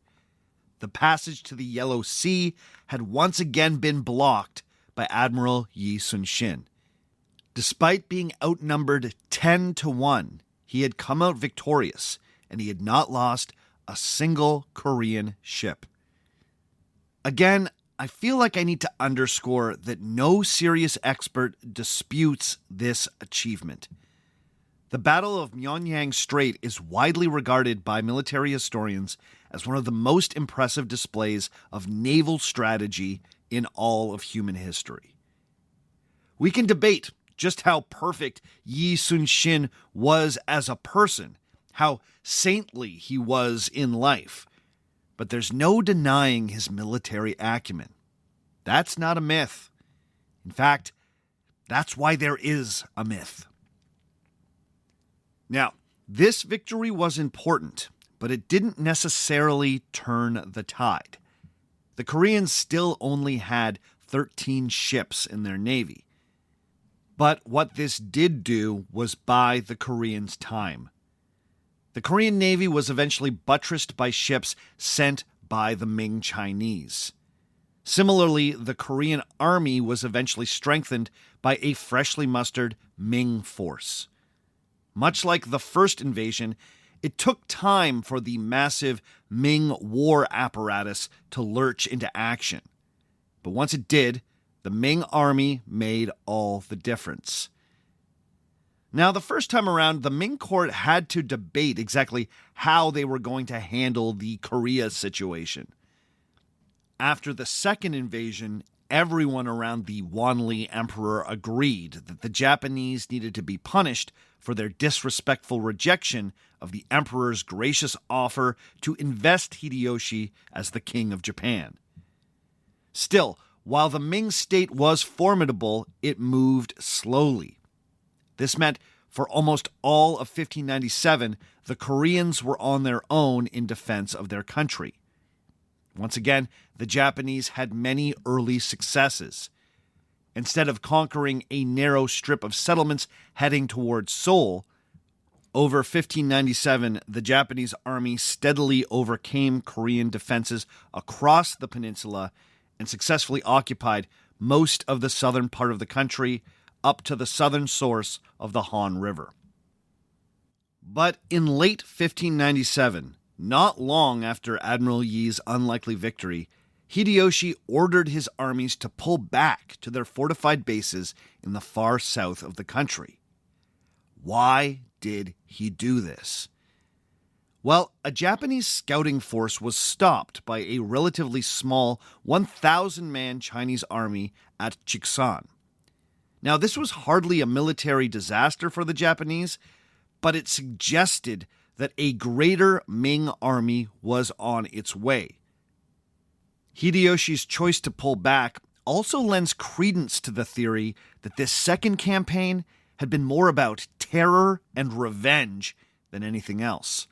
The passage to the Yellow Sea had once again been blocked by Admiral Yi Sunsin. Despite being outnumbered 10-1, he had come out victorious, and he had not lost a single Korean ship. Again, I feel like I need to underscore that no serious expert disputes this achievement. The Battle of Pyongyang Strait is widely regarded by military historians as one of the most impressive displays of naval strategy in all of human history. We can debate just how perfect Yi Sunsin was as a person, how saintly he was in life, but there's no denying his military acumen. That's not a myth. In fact, that's why there is a myth. Now, this victory was important, but it didn't necessarily turn the tide. The Koreans still only had 13 ships in their navy. But what this did do was buy the Koreans time. The Korean Navy was eventually buttressed by ships sent by the Ming Chinese. Similarly, the Korean army was eventually strengthened by a freshly mustered Ming force. Much like the first invasion, it took time for the massive Ming war apparatus to lurch into action. But once it did, the Ming army made all the difference. Now, the first time around, the Ming court had to debate exactly how they were going to handle the Korea situation. After the second invasion, everyone around the Wanli Emperor agreed that the Japanese needed to be punished for their disrespectful rejection of the Emperor's gracious offer to invest Hideyoshi as the King of Japan. Still, while the Ming state was formidable, it moved slowly. This meant for almost all of 1597, the Koreans were on their own in defense of their country. Once again, the Japanese had many early successes. Instead of conquering a narrow strip of settlements heading towards Seoul, over 1597, the Japanese army steadily overcame Korean defenses across the peninsula and successfully occupied most of the southern part of the country up to the southern source of the Han River. But in late 1597, not long after Admiral Yi's unlikely victory, Hideyoshi ordered his armies to pull back to their fortified bases in the far south of the country. Why did he do this? Well, a Japanese scouting force was stopped by a relatively small 1,000-man Chinese army at Jiksan. Now, this was hardly a military disaster for the Japanese, but it suggested that a greater Ming army was on its way. Hideyoshi's choice to pull back also lends credence to the theory that this second campaign had been more about terror and revenge than anything else.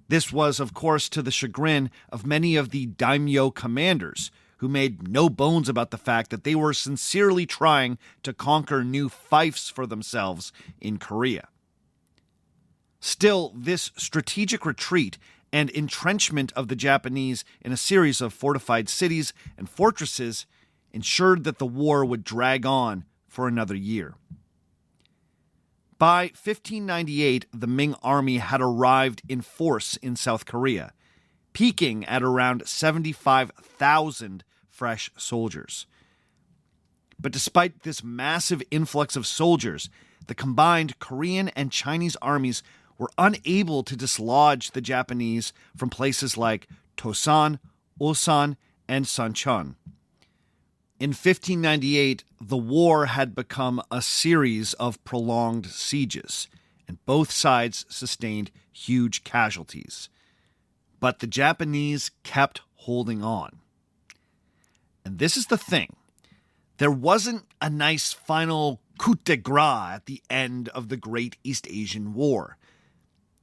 This was, of course, to the chagrin of many of the daimyo commanders, who made no bones about the fact that they were sincerely trying to conquer new fiefs for themselves in Korea. Still, this strategic retreat and entrenchment of the Japanese in a series of fortified cities and fortresses ensured that the war would drag on for another year. By 1598, the Ming army had arrived in force in South Korea, peaking at around 75,000 fresh soldiers. But despite this massive influx of soldiers, the combined Korean and Chinese armies were unable to dislodge the Japanese from places like Tosan, Ulsan, and Sancheon. In 1598, the war had become a series of prolonged sieges, and both sides sustained huge casualties. But the Japanese kept holding on. And this is the thing. There wasn't a nice final coup de grace at the end of the Great East Asian War.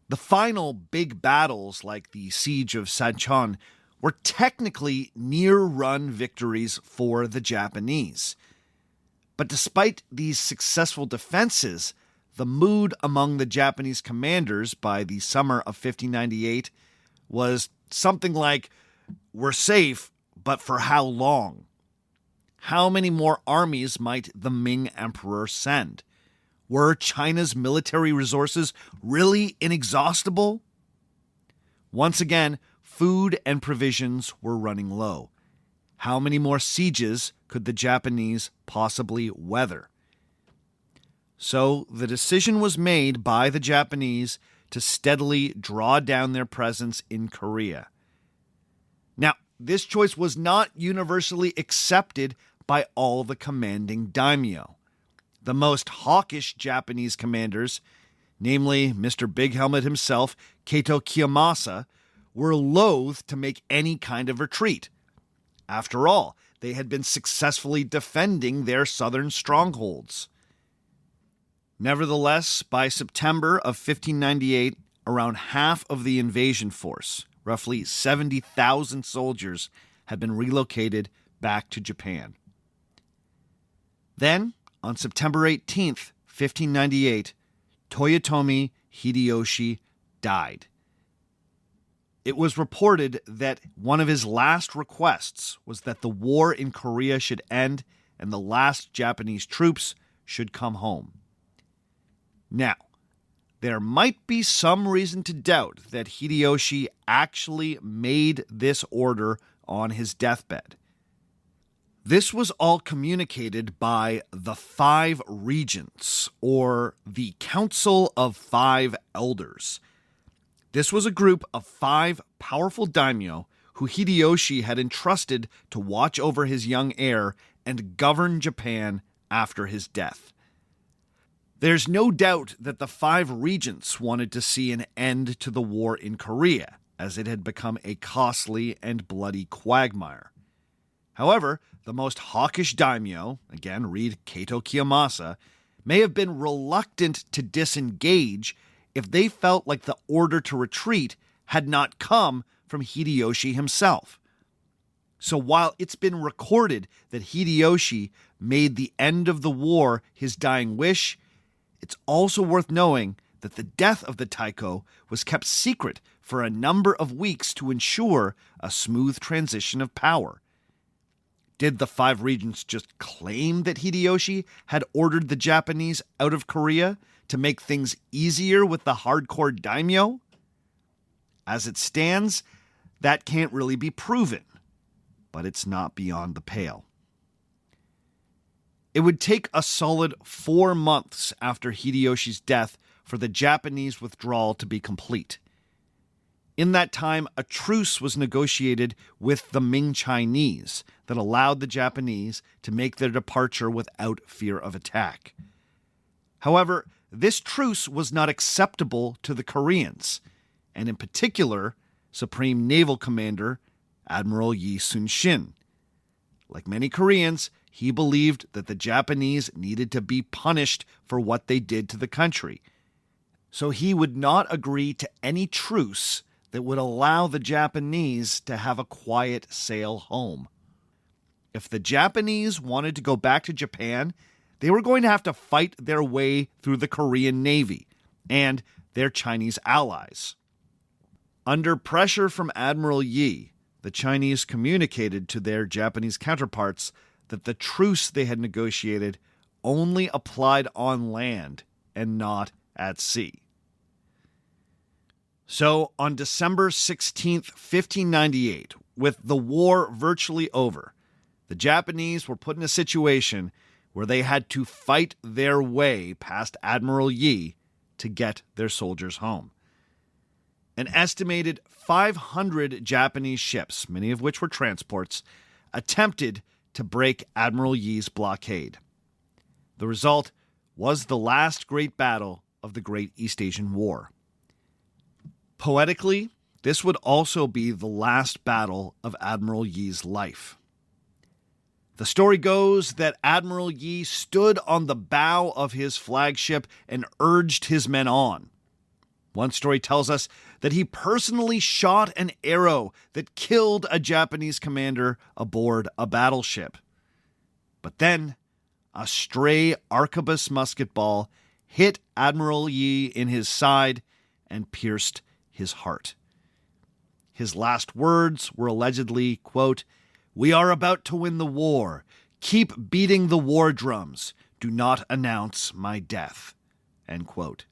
The final big battles, like the Siege of Sancheon, were technically near-run victories for the Japanese. But despite these successful defenses, the mood among the Japanese commanders by the summer of 1598 was something like, "We're safe, but for how long? How many more armies might the Ming Emperor send? Were China's military resources really inexhaustible?" Once again, food and provisions were running low. How many more sieges could the Japanese possibly weather? So the decision was made by the Japanese to steadily draw down their presence in Korea. Now, this choice was not universally accepted by all the commanding daimyo. The most hawkish Japanese commanders, namely Mr. Big Helmet himself, Kato Kiyomasa, were loath to make any kind of retreat. After all, they had been successfully defending their southern strongholds. Nevertheless, by September of 1598, around half of the invasion force, roughly 70,000 soldiers, had been relocated back to Japan. Then, on September 18th, 1598, Toyotomi Hideyoshi died. It was reported that one of his last requests was that the war in Korea should end and the last Japanese troops should come home. Now, there might be some reason to doubt that Hideyoshi actually made this order on his deathbed. This was all communicated by the Five Regents, or the Council of Five Elders. This was a group of 5 powerful daimyo who Hideyoshi had entrusted to watch over his young heir and govern Japan after his death. There's no doubt that the 5 regents wanted to see an end to the war in Korea, as it had become a costly and bloody quagmire. However, the most hawkish daimyo, again read Kato Kiyomasa, may have been reluctant to disengage if they felt like the order to retreat had not come from Hideyoshi himself. So while it's been recorded that Hideyoshi made the end of the war his dying wish, it's also worth knowing that the death of the Taiko was kept secret for a number of weeks to ensure a smooth transition of power. Did the 5 regents just claim that Hideyoshi had ordered the Japanese out of Korea to make things easier with the hardcore daimyo? As it stands, that can't really be proven, but it's not beyond the pale. It would take a solid 4 months after Hideyoshi's death for the Japanese withdrawal to be complete. In that time, a truce was negotiated with the Ming Chinese that allowed the Japanese to make their departure without fear of attack. However, this truce was not acceptable to the Koreans, and in particular, Supreme Naval Commander Admiral Yi Sunsin. Like many Koreans, he believed that the Japanese needed to be punished for what they did to the country. So he would not agree to any truce that would allow the Japanese to have a quiet sail home. If the Japanese wanted to go back to Japan, they were going to have to fight their way through the Korean Navy and their Chinese allies. Under pressure from Admiral Yi, the Chinese communicated to their Japanese counterparts that the truce they had negotiated only applied on land and not at sea. So, on December 16th, 1598, with the war virtually over, the Japanese were put in a situation where they had to fight their way past Admiral Yi to get their soldiers home. An estimated 500 Japanese ships, many of which were transports, attempted to break Admiral Yi's blockade. The result was the last great battle of the Great East Asian War. Poetically, this would also be the last battle of Admiral Yi's life. The story goes that Admiral Yi stood on the bow of his flagship and urged his men on. One story tells us that he personally shot an arrow that killed a Japanese commander aboard a battleship. But then, a stray arquebus musket ball hit Admiral Yi in his side and pierced his heart. His last words were allegedly, quote, "We are about to win the war. Keep beating the war drums. Do not announce my death." End quote.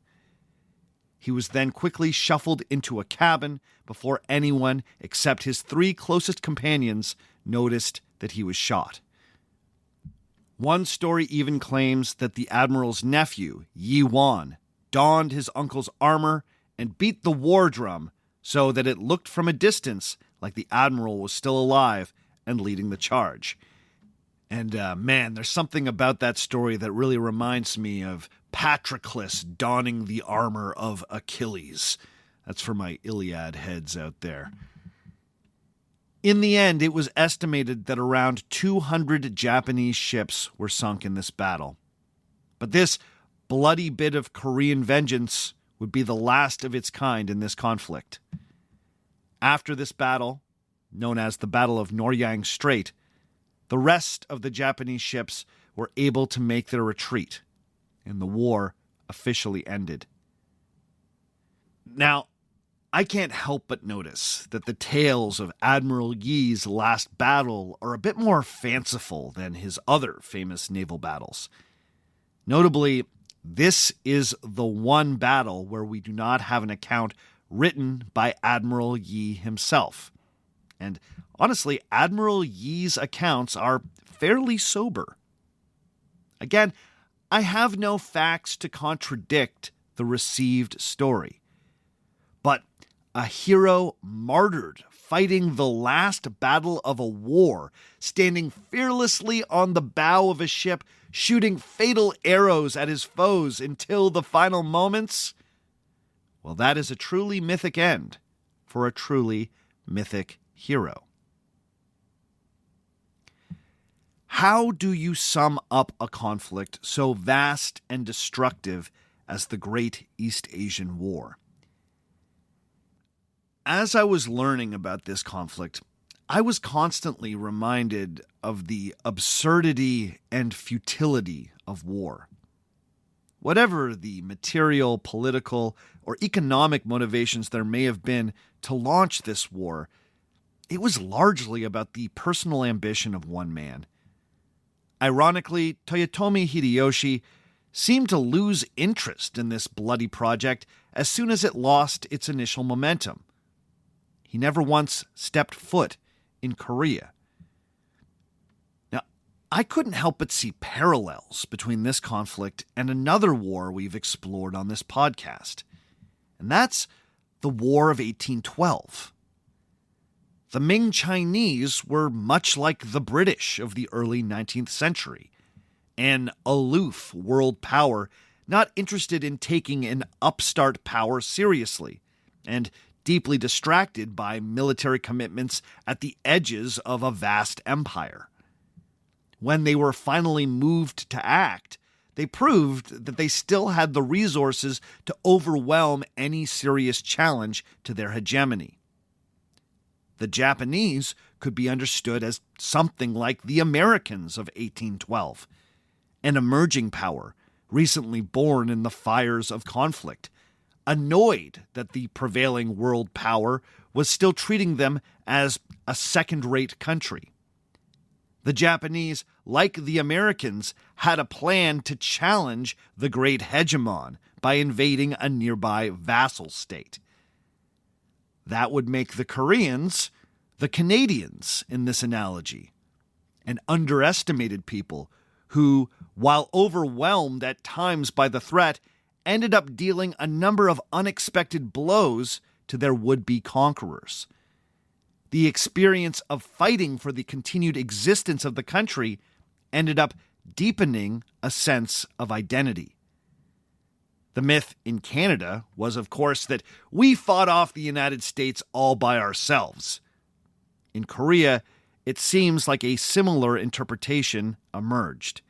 He was then quickly shuffled into a cabin before anyone except his 3 closest companions noticed that he was shot. One story even claims that the admiral's nephew, Yi Wan, donned his uncle's armor and beat the war drum so that it looked from a distance like the admiral was still alive and leading the charge. And man, there's something about that story that really reminds me of Patroclus donning the armor of Achilles. That's for my Iliad heads out there. In the end, it was estimated that around 200 Japanese ships were sunk in this battle. But this bloody bit of Korean vengeance would be the last of its kind in this conflict. After this battle, known as the Battle of Noryang Strait, the rest of the Japanese ships were able to make their retreat, and the war officially ended. Now, I can't help but notice that the tales of Admiral Yi's last battle are a bit more fanciful than his other famous naval battles. Notably, this is the one battle where we do not have an account written by Admiral Yi himself. And honestly, Admiral Yi's accounts are fairly sober. Again, I have no facts to contradict the received story. But a hero martyred fighting the last battle of a war, standing fearlessly on the bow of a ship, shooting fatal arrows at his foes until the final moments, well, that is a truly mythic end for a truly mythic hero. How do you sum up a conflict so vast and destructive as the Great East Asian War? As I was learning about this conflict, I was constantly reminded of the absurdity and futility of war. Whatever the material, political, or economic motivations there may have been to launch this war, it was largely about the personal ambition of one man. Ironically, Toyotomi Hideyoshi seemed to lose interest in this bloody project as soon as it lost its initial momentum. He never once stepped foot in Korea. Now, I couldn't help but see parallels between this conflict and another war we've explored on this podcast, and that's the War of 1812. The Ming Chinese were much like the British of the early 19th century, an aloof world power not interested in taking an upstart power seriously, and deeply distracted by military commitments at the edges of a vast empire. When they were finally moved to act, they proved that they still had the resources to overwhelm any serious challenge to their hegemony. The Japanese could be understood as something like the Americans of 1812, an emerging power recently born in the fires of conflict, annoyed that the prevailing world power was still treating them as a second-rate country. The Japanese, like the Americans, had a plan to challenge the great hegemon by invading a nearby vassal state. That would make the Koreans the Canadians in this analogy, an underestimated people who, while overwhelmed at times by the threat, ended up dealing a number of unexpected blows to their would-be conquerors. The experience of fighting for the continued existence of the country ended up deepening a sense of identity. The myth in Canada was, of course, that we fought off the United States all by ourselves. In Korea, it seems like a similar interpretation emerged.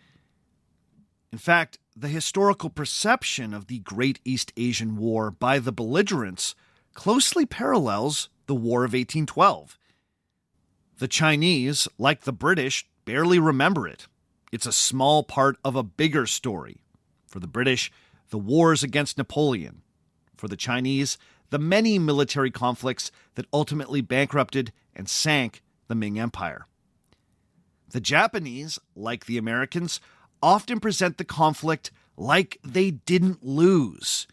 In fact, the historical perception of the Great East Asian War by the belligerents closely parallels the War of 1812. The Chinese, like the British, barely remember it. It's a small part of a bigger story. For the British, the wars against Napoleon. For the Chinese, the many military conflicts that ultimately bankrupted and sank the Ming Empire. The Japanese, like the Americans, often present the conflict like they didn't lose.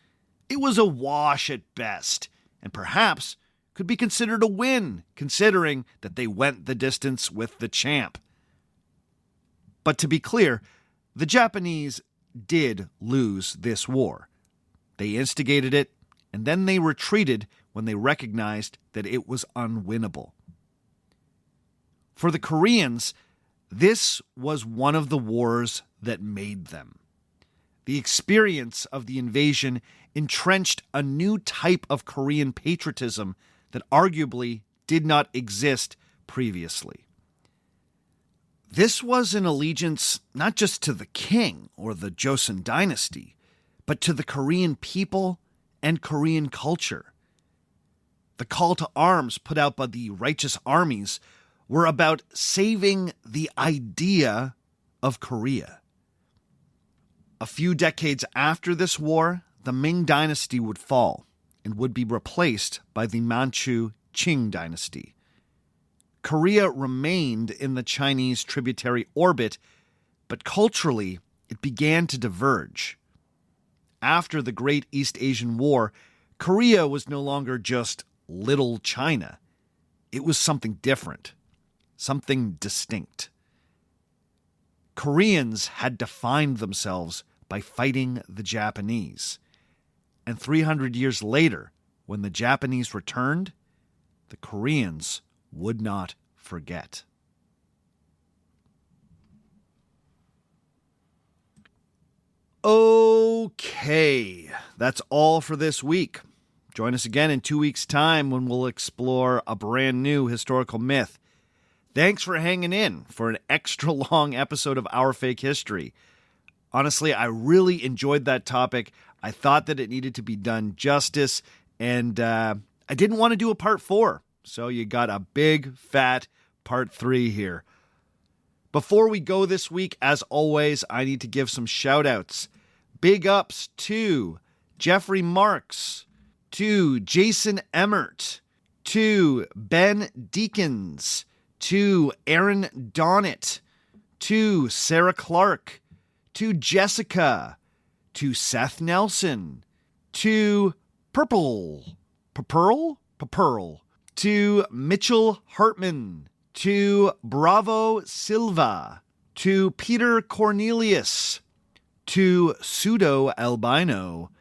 It was a wash at best, and perhaps could be considered a win, considering that they went the distance with the champ. But to be clear, the Japanese did lose this war. They instigated it, and then they retreated when they recognized that it was unwinnable. For the Koreans, this was one of the wars that made them. The experience of the invasion entrenched a new type of Korean patriotism that arguably did not exist previously. This was an allegiance not just to the king or the Joseon dynasty, but to the Korean people and Korean culture. The call to arms put out by the righteous armies were about saving the idea of Korea. A few decades after this war, the Ming dynasty would fall and would be replaced by the Manchu Qing dynasty. Korea remained in the Chinese tributary orbit, but culturally it began to diverge. After the Great East Asian War, Korea was no longer just Little China. It was something different, something distinct. Koreans had defined themselves by fighting the Japanese. And 300 years later, when the Japanese returned, the Koreans would not forget. Okay, that's all for this week. Join us again in 2 weeks' time when we'll explore a brand new historical myth. Thanks for hanging in for an extra long episode of Our Fake History. Honestly, I really enjoyed that topic. I thought that it needed to be done justice, and I didn't want to do a part 4. So you got a big, fat part 3 here. Before we go this week, as always, I need to give some shout-outs. Big ups to Jeffrey Marks, to Jason Emmert, to Ben Deacons, to Aaron Donnett, to Sarah Clark, to Jessica, to Seth Nelson, to Purple, to Mitchell Hartman, to Bravo Silva, to Peter Cornelius, to Pseudo Albino,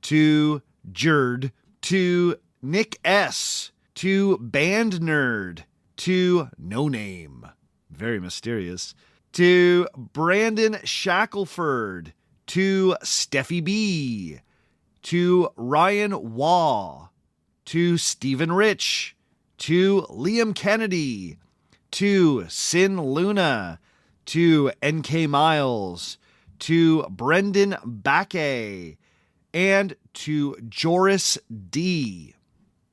to Jerd, to Nick S, to Band Nerd, to No Name, very mysterious, to Brandon Shackelford, to Steffi B, to Ryan Waugh, to Stephen Rich, to Liam Kennedy, to Sin Luna, to NK Miles, to Brendan Bakke, and to Joris D.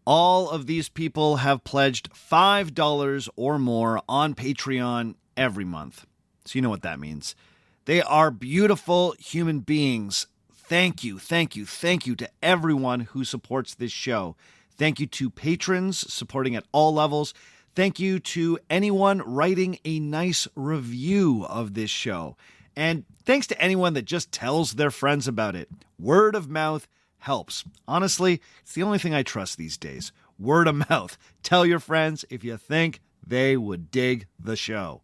All of these people have pledged $5 or more on Patreon every month. So you know what that means. They are beautiful human beings. Thank you to everyone who supports this show. Thank you to patrons supporting at all levels. Thank you to anyone writing a nice review of this show. And thanks to anyone that just tells their friends about it. Word of mouth helps. Honestly, it's the only thing I trust these days. Word of mouth. Tell your friends if you think they would dig the show.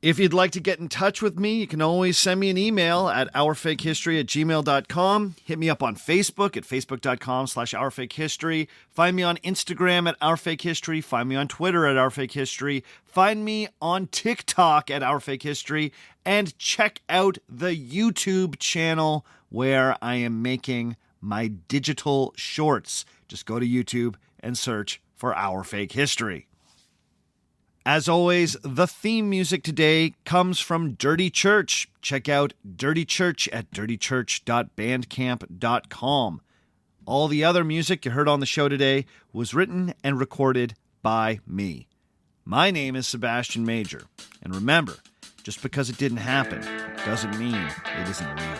If you'd like to get in touch with me, you can always send me an email at ourfakehistory@gmail.com. Hit me up on Facebook at facebook.com/ourfakehistory. Find me on Instagram at ourfakehistory. Find me on Twitter at ourfakehistory. Find me on TikTok at ourfakehistory. And check out the YouTube channel where I am making my digital shorts. Just go to YouTube and search for Our Fake History. As always, the theme music today comes from Dirty Church. Check out Dirty Church at dirtychurch.bandcamp.com. All the other music you heard on the show today was written and recorded by me. My name is Sebastian Major. And remember, just because it didn't happen doesn't mean it isn't real.